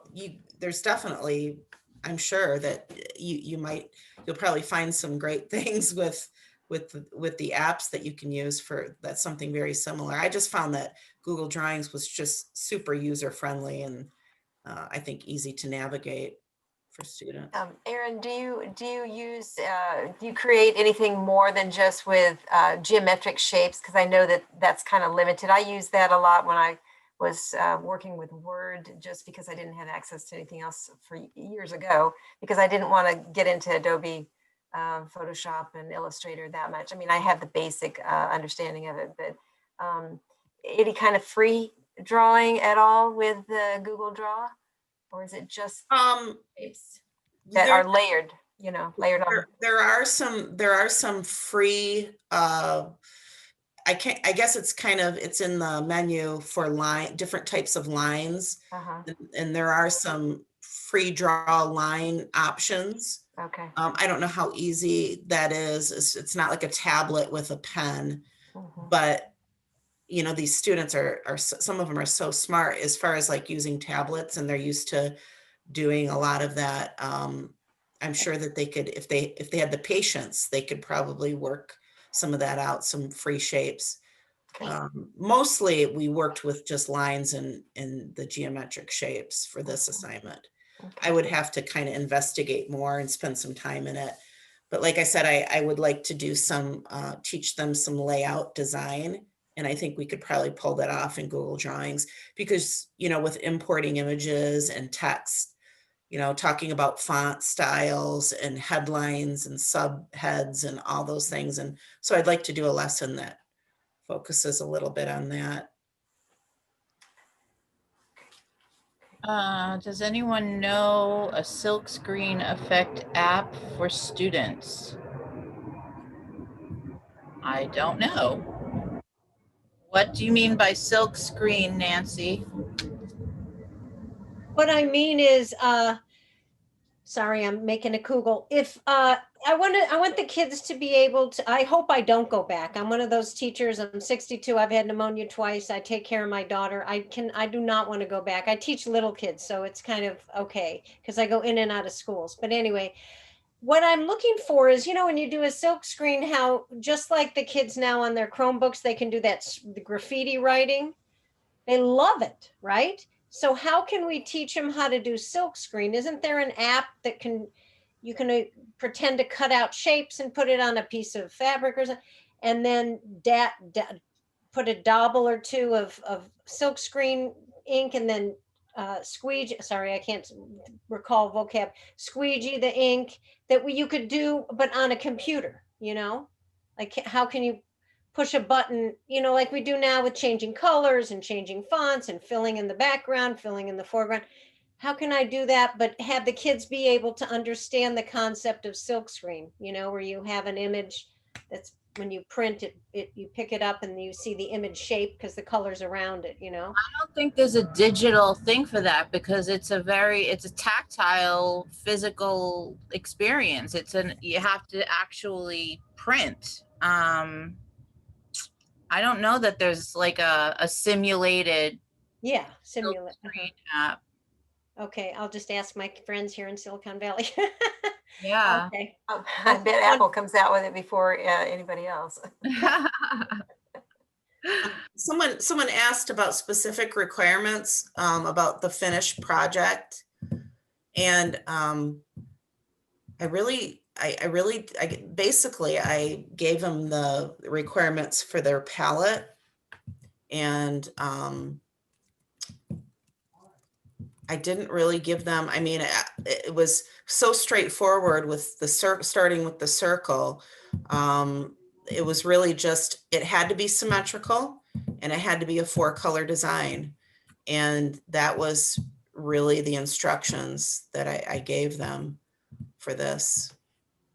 there's definitely, I'm sure that you'll probably find some great things with with the apps that you can use for, that's something very similar. I just found that Google Drawings was just super user friendly and I think easy to navigate for students. Erin, do you use do you create anything more than just with geometric shapes? Because I know that that's kind of limited. I use that a lot when I was working with Word, just because I didn't have access to anything else for years ago, because I didn't want to get into Adobe Photoshop and Illustrator that much. I mean, I have the basic understanding of it, but any kind of free drawing at all with Google Draw? Or is it just shapes that are layered, you know, layered on? There are some free, I guess it's kind of, it's in the menu for different types of lines. And there are some free draw line options. Okay. I don't know how easy that is. It's not like a tablet with a pen, but you know, these students are some of them are so smart as far as like using tablets, and they're used to doing a lot of that. I'm sure that they could, if they had the patience, they could probably work some of that out, some free shapes. Mostly we worked with just lines and the geometric shapes for this assignment. I would have to kind of investigate more and spend some time in it. But like I said, I would like to do some, teach them some layout design. And I think we could probably pull that off in Google Drawings, because, you know, with importing images and text, you know, talking about font styles and headlines and subheads and all those things. And so I'd like to do a lesson that focuses a little bit on that. Does anyone know a silkscreen effect app for students? I don't know. What do you mean by silkscreen, Nancy? What I mean is, sorry, I'm making a Google. If I want the kids to be able to, I hope I don't go back. I'm one of those teachers. I'm 62. I've had pneumonia twice. I take care of my daughter. I do not want to go back. I teach little kids, so it's kind of okay because I go in and out of schools. But anyway, what I'm looking for is, you know, when you do a silk screen, how just like the kids now on their Chromebooks, they can do that, the graffiti writing. They love it, right? So how can we teach them how to do silk screen? Isn't there an app that you can pretend to cut out shapes and put it on a piece of fabric or something, and then put a dabble or two of silk screen ink, and then squeegee, sorry, I can't recall vocab, squeegee the ink that you could do, but on a computer, you know? Like, how can you push a button, you know, like we do now with changing colors and changing fonts and filling in the background, filling in the foreground? How can I do that, but have the kids be able to understand the concept of silkscreen, you know, where you have an image that's, when you print it, you pick it up and you see the image shape because the colors around it, you know? I don't think there's a digital thing for that, because it's a tactile, physical experience. You have to actually print. I don't know that there's like a simulated Simulate. screen app. Okay, I'll just ask my friends here in Silicon Valley. Yeah. Okay. I bet Apple comes out with it before anybody else. Someone asked about specific requirements about the finished project, and basically I gave them the requirements for their palette, and I didn't really give them, I mean, it was so straightforward with the starting with the circle. It was really just, it had to be symmetrical and it had to be a 4-color design. And that was really the instructions that I gave them for this.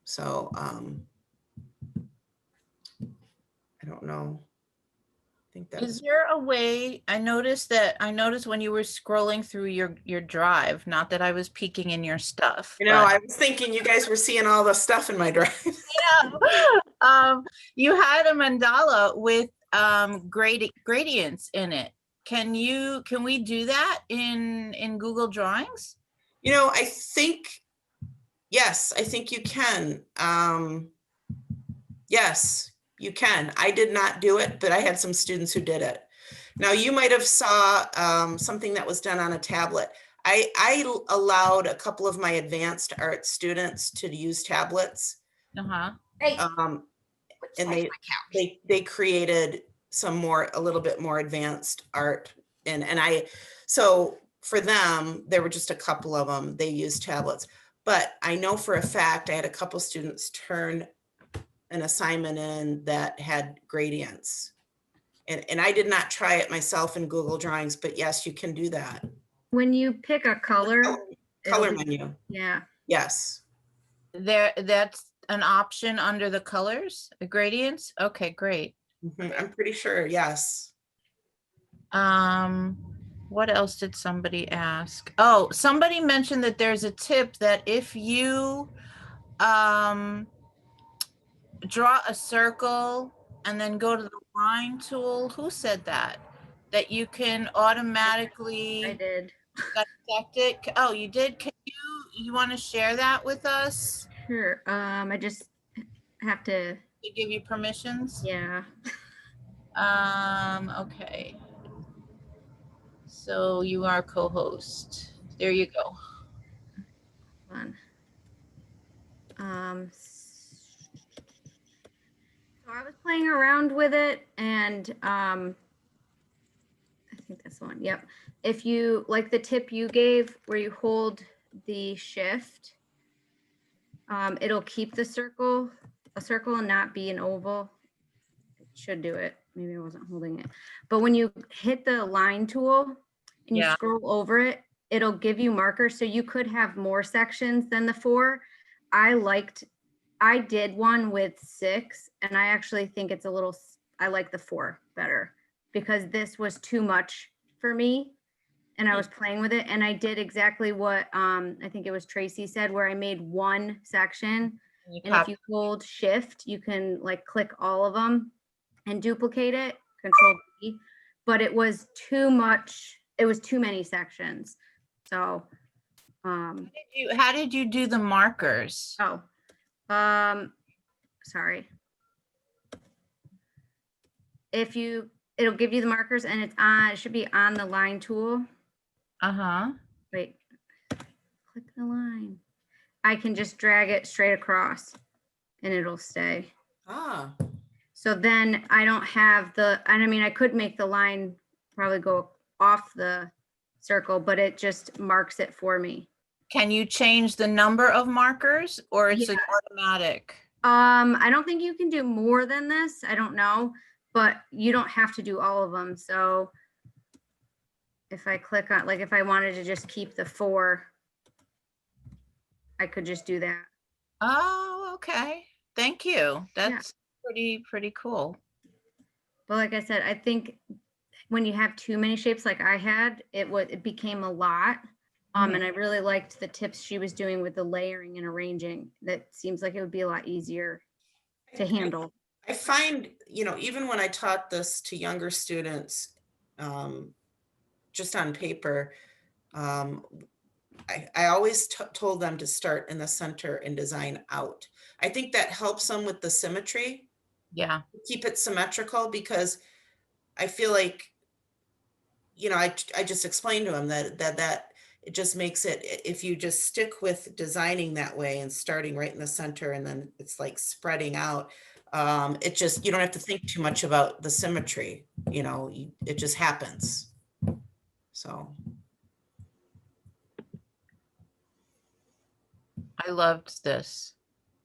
So I don't know. I think that Is there a way, I noticed when you were scrolling through your drive, not that I was peeking in your stuff. you know, I was thinking you guys were seeing all the stuff in my drive. Yeah. You had a mandala with gradients in it. Can we do that in Google Drawings? You know, I think, yes, I think you can. Yes, you can. I did not do it, but I had some students who did it. Now you might have saw something that was done on a tablet. I allowed a couple of my advanced art students to use tablets. Uh-huh. And they created a little bit more advanced art. And so for them, there were just a couple of them, they used tablets. But I know for a fact, I had a couple students turn an assignment in that had gradients. And I did not try it myself in Google Drawings, but yes, you can do that. When you pick a color, Color it'll be- menu, yeah, yes. That's an option under the colors, the gradients. Okay, great. I'm pretty sure, yes. What else did somebody ask? Oh, somebody mentioned that there's a tip that if you draw a circle and then go to the line tool, who said that? That you can automatically I did. dissect it? Oh, you did? Can you want to share that with us Sure. I just have to, to give you permissions? yeah. Okay. So you are co-host. There you go. Hold on. So I was playing around with it, and I think that's the one. Yep. If you like the tip you gave where you hold the shift, it'll keep the circle a circle and not be an oval. It should do it. Maybe I wasn't holding it. But when you hit the line tool and you Yeah. scroll over it, it'll give you markers. So you could have more sections than the 4. I did one with 6, and I actually think it's I like the 4 better because this was too much for me and I was playing with it, and I did exactly what I think it was Tracy said, where I made one section, and if you hold shift, you can like click all of them and duplicate it, Control D, but it was too much. It was too many sections. So how did you do the markers? Sorry. It'll give you the markers, and it should be on the line tool. Uh-huh. Wait, click the line. I can just drag it straight across and it'll stay. Ah. So then I don't have and I mean, I could make the line probably go off the circle, but it just marks it for me. Can you change the number of markers, or it's an automatic? I don't think you can do more than this. I don't know, but you don't have to do all of them. So if I click on, like, if I wanted to just keep the 4, I could just do that. Oh, okay. Thank you. That's pretty cool. But like I said, I think when you have too many shapes like I had, it became a lot. And I really liked the tips she was doing with the layering and arranging. That seems like it would be a lot easier to handle. I find, even when I taught this to younger students, just on paper, I always told them to start in the center and design out. I think that helps them with the symmetry. Yeah. Keep it symmetrical, because I feel like, I just explained to them that it just makes it, if you just stick with designing that way and starting right in the center, and then it's like spreading out, you don't have to think too much about the symmetry, it just happens. So. I loved this.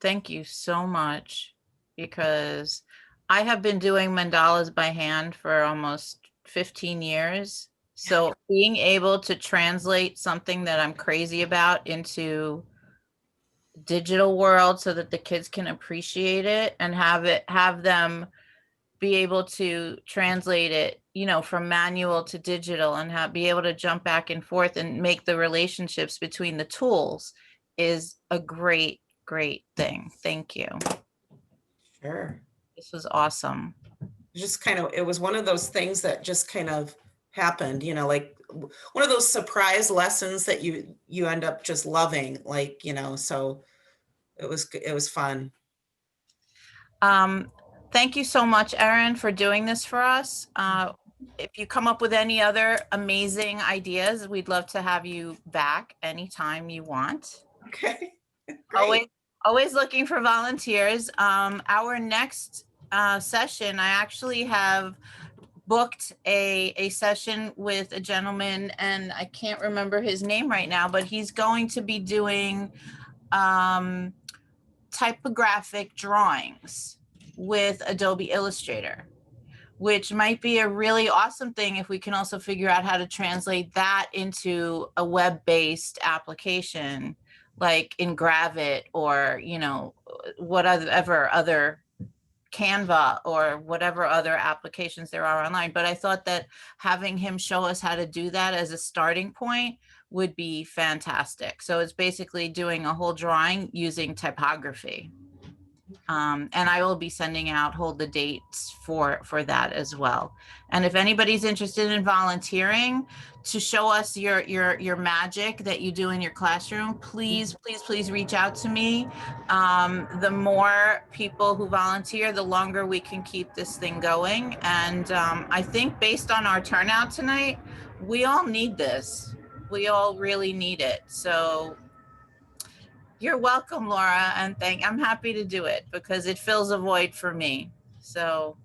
Thank you so much, because I have been doing mandalas by hand for almost 15 years. So being able to translate something that I'm crazy about into digital world so that the kids can appreciate it and have them be able to translate it, from manual to digital, and be able to jump back and forth and make the relationships between the tools is a great thing. Thank you. Sure. This was awesome. It was one of those things that just kind of happened, like one of those surprise lessons that you end up just loving, so it was fun. Thank you so much, Erin, for doing this for us. If you come up with any other amazing ideas, we'd love to have you back anytime you want. Okay. Always, Great. always looking for volunteers. Our next session, I actually have booked a session with a gentleman, and I can't remember his name right now, but he's going to be doing typographic drawings with Adobe Illustrator, which might be a really awesome thing if we can also figure out how to translate that into a web-based application, like in Gravit or, you know, whatever other Canva or whatever other applications there are online. But I thought that having him show us how to do that as a starting point would be fantastic. So it's basically doing a whole drawing using typography. And I will be sending out, hold the dates for that as well. And if anybody's interested in volunteering to show us your magic that you do in your classroom, please reach out to me. The more people who volunteer, the longer we can keep this thing going. And I think based on our turnout tonight, we all need this. We all really need it. So you're welcome, Laura, and I'm happy to do it because it fills a void for me. So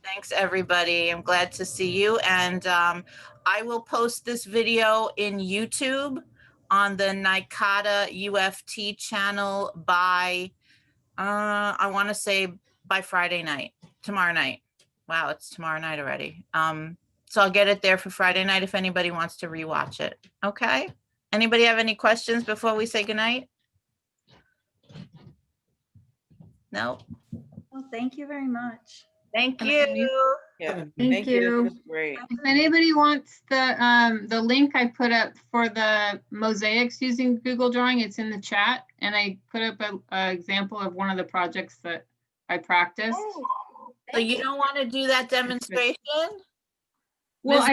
thanks, everybody. I'm glad to see you. And I will post this video in YouTube on the NICATA UFT channel by, I want to say by Friday night, tomorrow night. Wow, it's tomorrow night already. So I'll get it there for Friday night if anybody wants to rewatch it. Okay. Anybody have any questions before we say goodnight? No. Well, thank you very much. Thank you. Yeah, Thank This you. was great. If anybody wants the link I put up for the mosaics using Google Drawing, it's in the chat, and I put up a example of one of the projects that I practiced. So you don't want to do that demonstration? Well,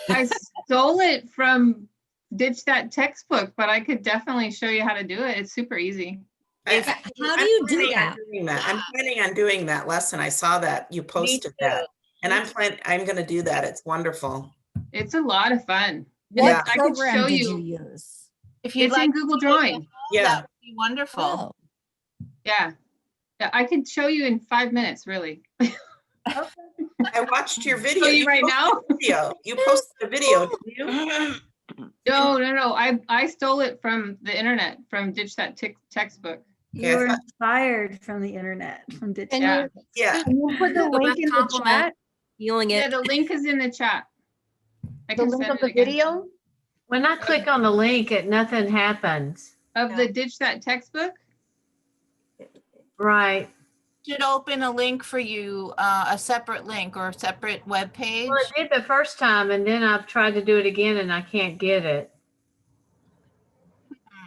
I stole it from Ditch That Textbook, but I could definitely show you how to do it. It's super easy. How do you do that? I'm planning on doing that lesson. I saw that you posted that, and I'm going to do that. It's wonderful. It's a lot of fun. Yeah. What I could program show did you. you use? If you'd It's like in Google Drawing. Yeah. that would be wonderful. Oh, Yeah. Yeah, I could show you in 5 minutes, really. I watched your video. Show you right now? You posted a video, didn't you? No. I stole it from the internet, from Ditch That Textbook. you were inspired from the internet, from Ditch And That. Yeah. Can you put the link in the chat? Feeling Yeah, it. the link is in the chat. I The can link send of it the again. video? When I click on the link, nothing happens. Of the Ditch That Textbook? Right. Should open a link for you, a separate link or a separate web page. Well, it did the first time, and then I've tried to do it again, and I can't get it.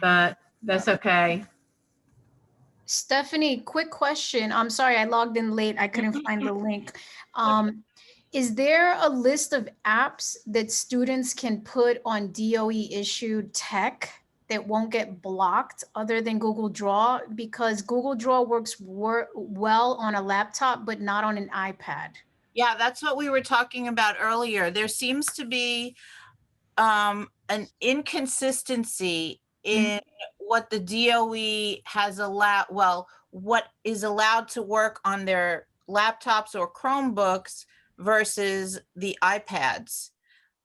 But that's okay. Stephanie, quick question. I'm sorry, I logged in late. I couldn't find the link. Is there a list of apps that students can put on DOE issued tech that won't get blocked other than Google Draw? Because Google Draw works well on a laptop, but not on an iPad. Yeah, that's what we were talking about earlier. There seems to be an inconsistency in what the DOE has allowed, well, what is allowed to work on their laptops or Chromebooks versus the iPads.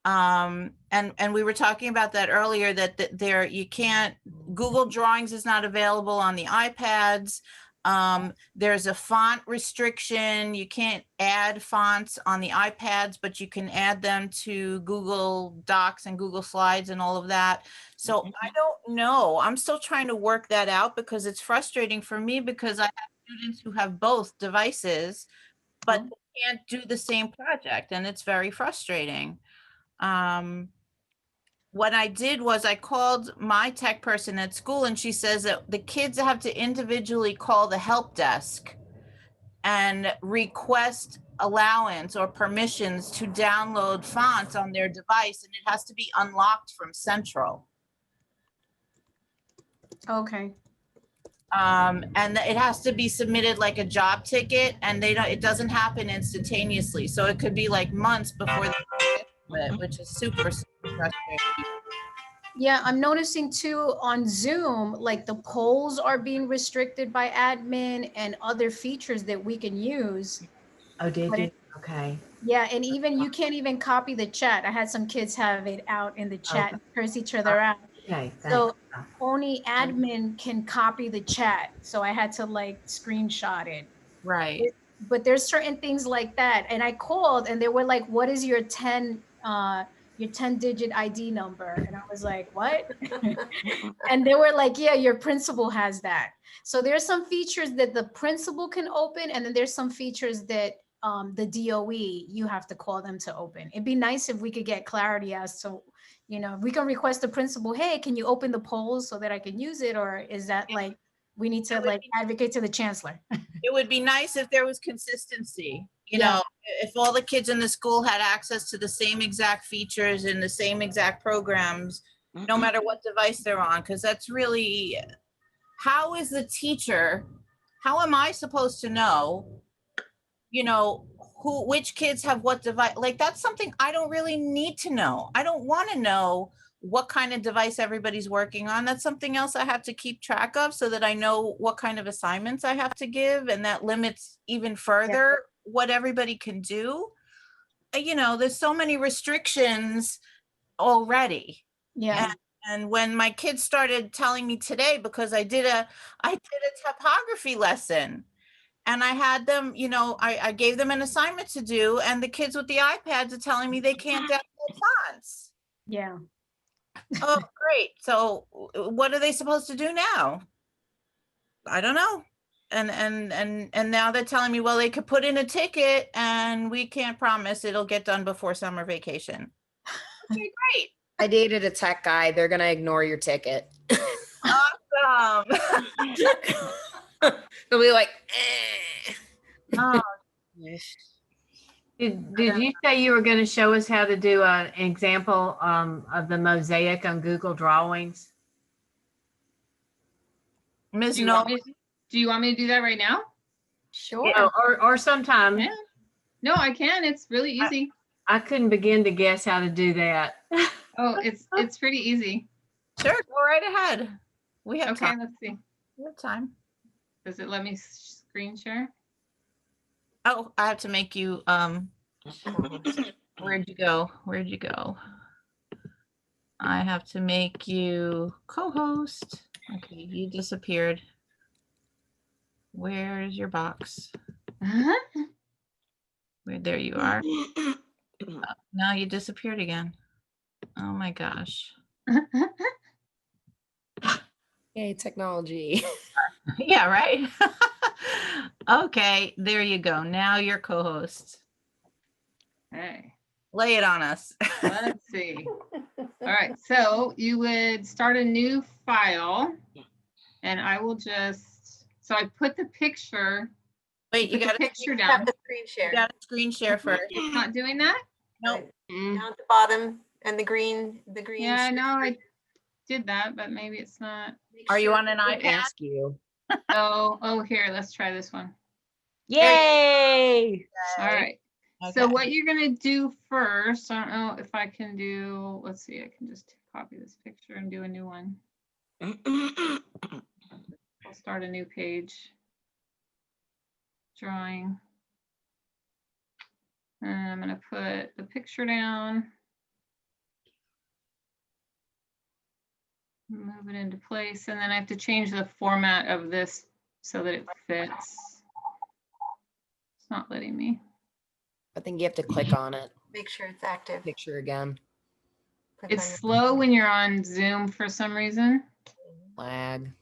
And we were talking about that earlier, that there, you can't, Google Drawings is not available on the iPads. There's a font restriction. You can't add fonts on the iPads, but you can add them to Google Docs and Google Slides and all of that. So I don't know. I'm still trying to work that out because it's frustrating for me because I have students who have both devices, but they can't do the same project, and it's very frustrating. What I did was I called my tech person at school, and she says that the kids have to individually call the help desk and request allowance or permissions to download fonts on their device, and it has to be unlocked from Central. Okay. And it has to be submitted like a job ticket, and it doesn't happen instantaneously. So it could be like months before they get to it, which is super, super frustrating. Yeah, I'm noticing too on Zoom, like the polls are being restricted by admin and other features that we can use. Oh, did But you? Okay. Yeah, and even you can't even copy the chat. I had some kids have it out in the chat, Okay. curse each other out. Okay, So thanks. only admin can copy the chat. So I had to like screenshot it. Right. But there's certain things like that. And I called and they were like, what is your 10 digit ID number? And I was like, what? And they were like, yeah, your principal has that. So there's some features that the principal can open, and then there's some features that the DOE, you have to call them to open. It'd be nice if we could get clarity as to, we can request the principal, hey, can you open the polls so that I can use it? Or is that like, we need to like advocate to the chancellor? It would be nice if there was consistency. You know, if all the kids in the school had access to the same exact features and the same exact programs, no matter what device they're on, because that's really, how is the teacher, how am I supposed to know, which kids have what device? Like, that's something I don't really need to know. I don't want to know what kind of device everybody's working on. That's something else I have to keep track of so that I know what kind of assignments I have to give, and that limits even further what everybody can do. There's so many restrictions already. Yeah. And when my kids started telling me today, because I did a topography lesson, and I had them, I gave them an assignment to do, and the kids with the iPads are telling me they can't download fonts. Yeah. Oh, great. So what are they supposed to do now? I don't know. And now they're telling me, well, they could put in a ticket and we can't promise it'll get done before summer vacation. Okay, great. I dated a tech guy. They're going to ignore your ticket. Awesome. They'll be like, Oh, Did you say you were going to show us how to do an example of the mosaic on Google Drawings? Ms. Do you want me to do that right now? Sure. Or sometime. Yeah. No, I can. It's really easy. I couldn't begin to guess how to do that. Oh, it's pretty easy. Sure, go right ahead. We have time. Let's see. We have time. Does it let me screen share? Oh, I have to make you, where'd you go? Where'd you go? I have to make you co-host. Okay, you disappeared. Where's your box? There you are. Now you disappeared again. Oh my gosh. yay, technology. Yeah, right. Okay, there you go. Now you're co-host. Okay. Lay it on us. Let's see. All right, so you would start a new file, and I will so I put the picture. Wait, you got the picture You down. have the screen share. You got to screen share first. It's not doing that? Nope. Down at the bottom and the green. Yeah, I know I did that, but maybe it's not. Are you on an iPad? Ask you. Oh, here, let's try this one. Yay! All right. Okay. So what you're gonna do first, I don't know if I can do, let's see, I can just copy this picture and do a new one. I'll start a new page. Drawing. And I'm gonna put the picture down. Move it into place, and then I have to change the format of this so that it fits. It's not letting me. I think you have to click on it. Make sure it's active. Picture again. Click It's on your- slow when you're on Zoom for some reason. Lag.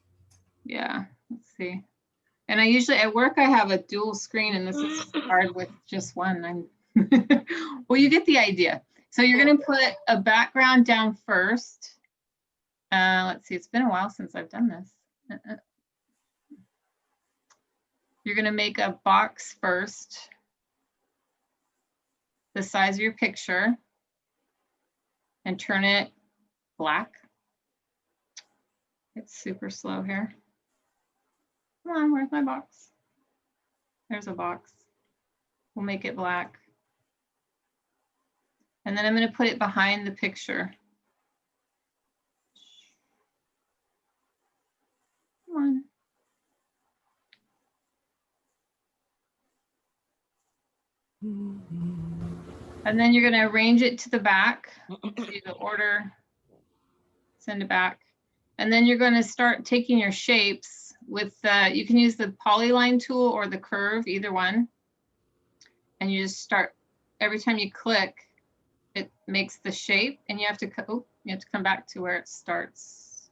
Yeah, let's see. And I usually at work I have a dual screen, and this is hard with just one. Well, you get the idea. So you're gonna put a background down first. Let's see, it's been a while since I've done this. You're gonna make a box first, the size of your picture, and turn it black. It's super slow here. on, where's my box? There's a box. We'll make it black. And then I'm going to put it behind the picture. Come on. And then you're going to arrange it to the back. Do the order, send it back. And then you're going to start taking your shapes with you can use the polyline tool or the curve, either one. And you just start, every time you click, it makes the shape, and you have to come back to where it starts.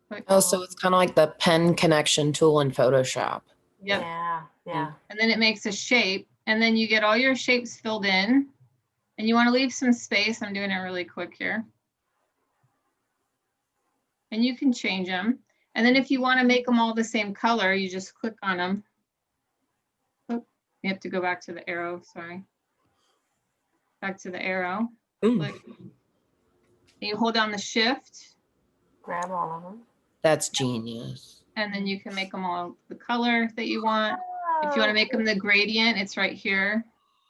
Click. Oh, so it's kind of like the pen connection tool in Photoshop. Yep. Yeah, yeah. And then it makes a shape, and then you get all your shapes filled in, and you want to leave some space. I'm doing it really quick here. And you can change them. And then if you want to make them all the same color, you just click on them. Oh, you have to go back to the arrow, sorry. Back to the arrow. Click. And you hold down the shift. Grab all of them. That's genius. And then you can make them all the color that you want. If you want to make them the gradient, it's right here.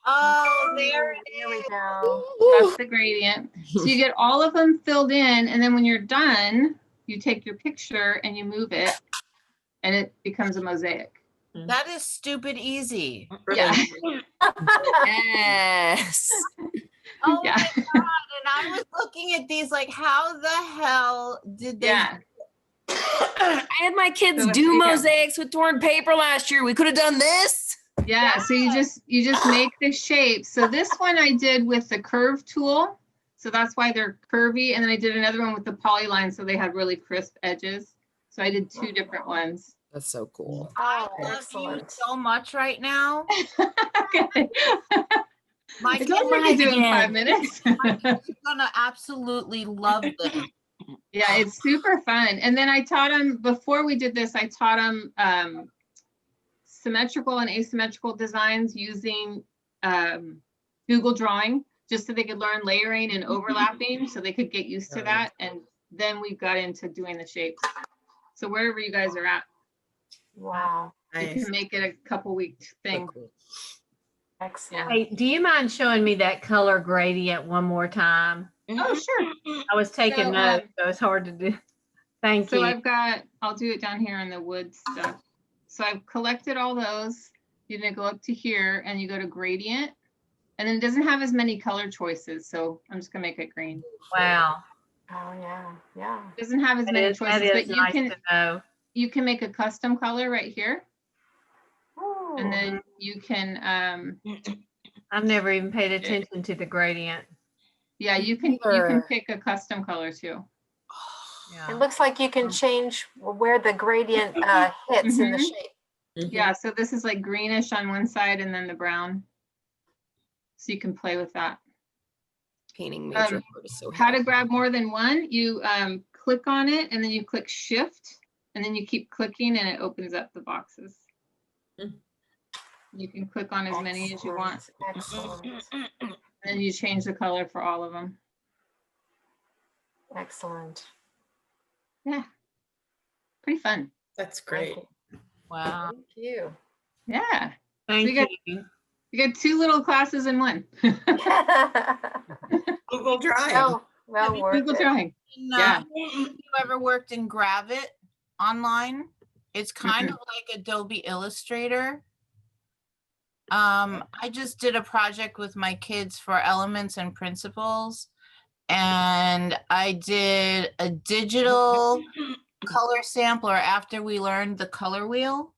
Oh, there it is. Here we go. That's the gradient. So you get all of them filled in, and then when you're done, you take your picture and you move it, and it becomes a mosaic. That is stupid easy. Yeah. Yes. Oh Yeah. my God. And I was looking at these like, how the hell did they? Yeah. I had my kids So do you go. mosaics with torn paper last year. We could have done this. Yeah. So you just make the shape. So this one I did with the curve tool. So that's why they're curvy. And then I did another one with the polyline, so they had really crisp edges. So I did two different ones. That's so cool. I Oh, love you excellent. so much right now. Okay. My I kids told you I could do it in 5 minutes. are gonna absolutely love this. Yeah, it's super fun. And then I taught them, before we did this, I taught them symmetrical and asymmetrical designs using Google Drawing, just so they could learn layering and overlapping, so they could get used to that. And then we got into doing the shapes. So wherever you guys are at, Wow. you can make it a couple week thing. So cool. Excellent. Hey, do you mind showing me that color gradient one more time? Oh, sure. I was taking So, notes, so it's hard to do. Thank So you. I'll do it down here in the wood stuff. So I've collected all those. You're gonna go up to here and you go to gradient. And then it doesn't have as many color choices, so I'm just gonna make it green. Wow. Oh, yeah, yeah. It doesn't have as many That choices, is but nice to know. you can make a custom color right here. Ooh. And then you can I've never even paid attention to the gradient. yeah, you can Sure. pick a custom color too. It Yeah. looks like you can change where the gradient hits in the Mhm. shape. Yeah, so this is like greenish on one side and then the brown. So you can play with that. Painting major art is so How to helpful. grab more than one, you click on it and then you click shift and then you keep clicking and it opens up the boxes. Mm. You can click on as many as you want. Excellent. And then you change the color for all of them. Excellent. Yeah, pretty fun. That's great. Wow. Thank you. Yeah, Thank you got- you. you got 2 little classes in one. Google Drive. well worth Google it. Drawing. Yeah. If you ever worked in Gravit online, it's kind of like Adobe Illustrator. I just did a project with my kids for Elements and Principles, and I did a digital color sampler after we learned the color wheel.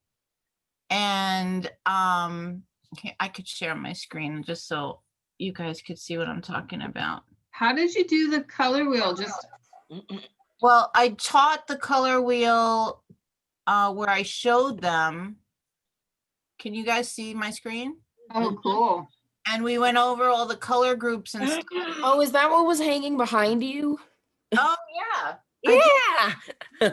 And okay, I could share my screen just so you guys could see what I'm talking about. How did you do the color wheel? Just Well, I taught the color wheel where I showed them. Can you guys see my screen? oh, cool. And we went over all the color groups and stuff. Oh, is that what was hanging behind you? Oh, yeah. Yeah.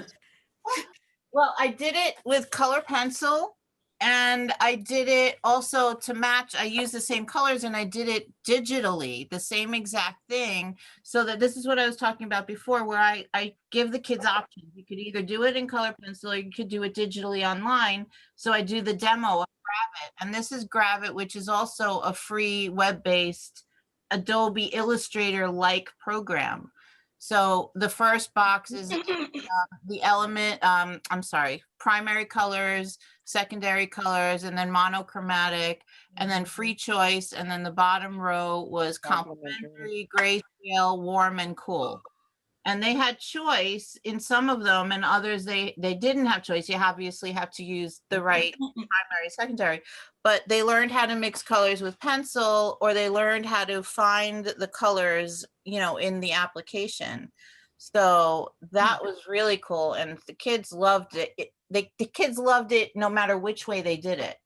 Well, I did it with color pencil And I did it also to match, I used the same colors and I did it digitally, the same exact thing. So that this is what I was talking about before, where I give the kids options. You could either do it in color pencil or you could do it digitally online. So I do the demo of Gravit. And this is Gravit, which is also a free web-based Adobe Illustrator-like program. So the first box is the element, I'm sorry, primary colors, secondary colors, and then monochromatic, and then free choice, and then the bottom row was complementary, grayscale, warm, and cool. And they had choice in some of them, and others they didn't have choice. You obviously have to use the right primary, secondary, but they learned how to mix colors with pencil, or they learned how to find the colors, you know, in the application. So that was really cool, and the kids loved it. The kids loved it no matter which way they did it.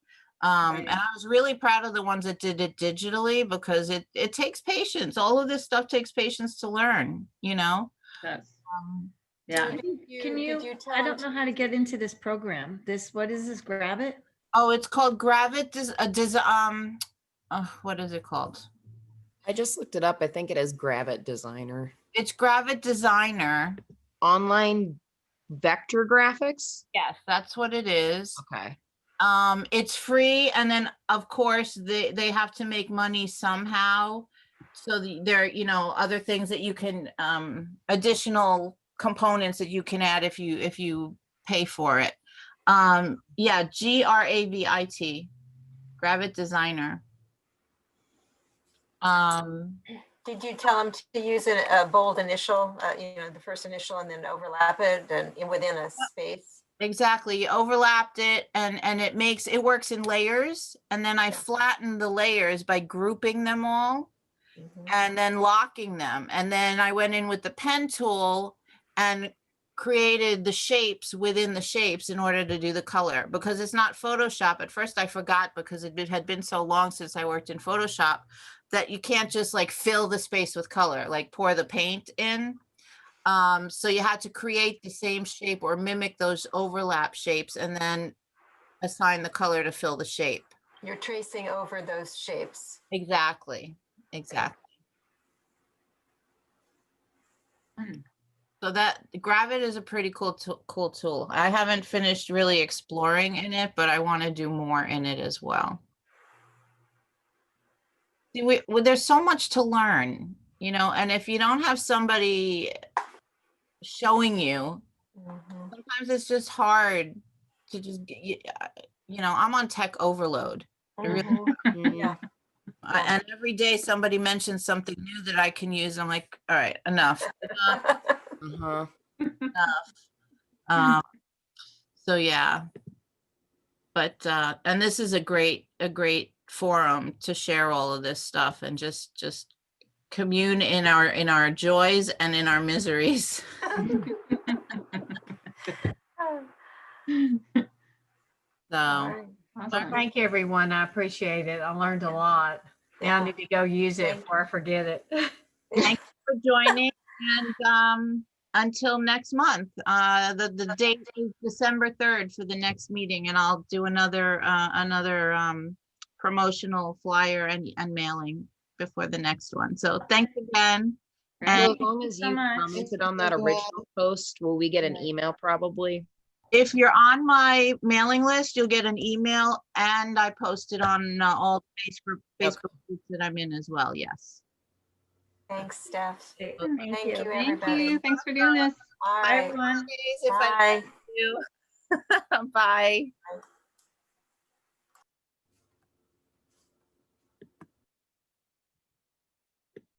And I was really proud of the ones that did it digitally, because it takes patience. All of this stuff takes patience to learn, you know? Yes. Yeah. Can you, I don't know how to get into this program. What is this, Gravit? Oh, it's called Gravit. What is it called? I just looked it up. I think it is Gravit Designer. It's Gravit Designer. Online vector graphics? Yes, that's what it is. Okay. It's free, and then of course they have to make money somehow. So there, you know, other things that you can, additional components that you can add if you pay for it. Yeah, Gravit, Gravit Designer. Did you tell them to use a bold initial, you know, the first initial, and then overlap it and within a space? Exactly. You overlapped it, and it works in layers, and then I flattened the layers by grouping them all and then locking them. And then I went in with the pen tool and created the shapes within the shapes in order to do the color, because it's not Photoshop. At first I forgot, because it had been so long since I worked in Photoshop, that you can't just like fill the space with color, like pour the paint in. So you had to create the same shape or mimic those overlap shapes and then assign the color to fill the shape. You're tracing over those shapes. Exactly. So that Gravit is a pretty cool tool. I haven't finished really exploring in it, but I want to do more in it as well. See, there's so much to learn, you know, and if you don't have somebody showing you, sometimes it's just hard to just, you know, I'm on tech overload. Yeah. And every day somebody mentions something new that I can use. I'm like, all right, enough. So yeah, but and this is a great forum to share all of this stuff and just commune in our joys and in our miseries. So Well, thank you, everyone. I appreciate it. I learned a lot. Now I need to go use it before I forget it. Thank you for joining, and until next month. The date is December 3rd for the next meeting, and I'll do another promotional flyer and mailing before the next one. So thanks again. So And as long as you commented on that original post, will we get an email probably? if you're on my mailing list, you'll get an email, and I post it on all Facebook groups that I'm in as well. Yes. Thanks, Steph. Thank Thank you, you. everybody. Thanks for doing this. All Bye, right. everyone. If I Bye. you. Bye.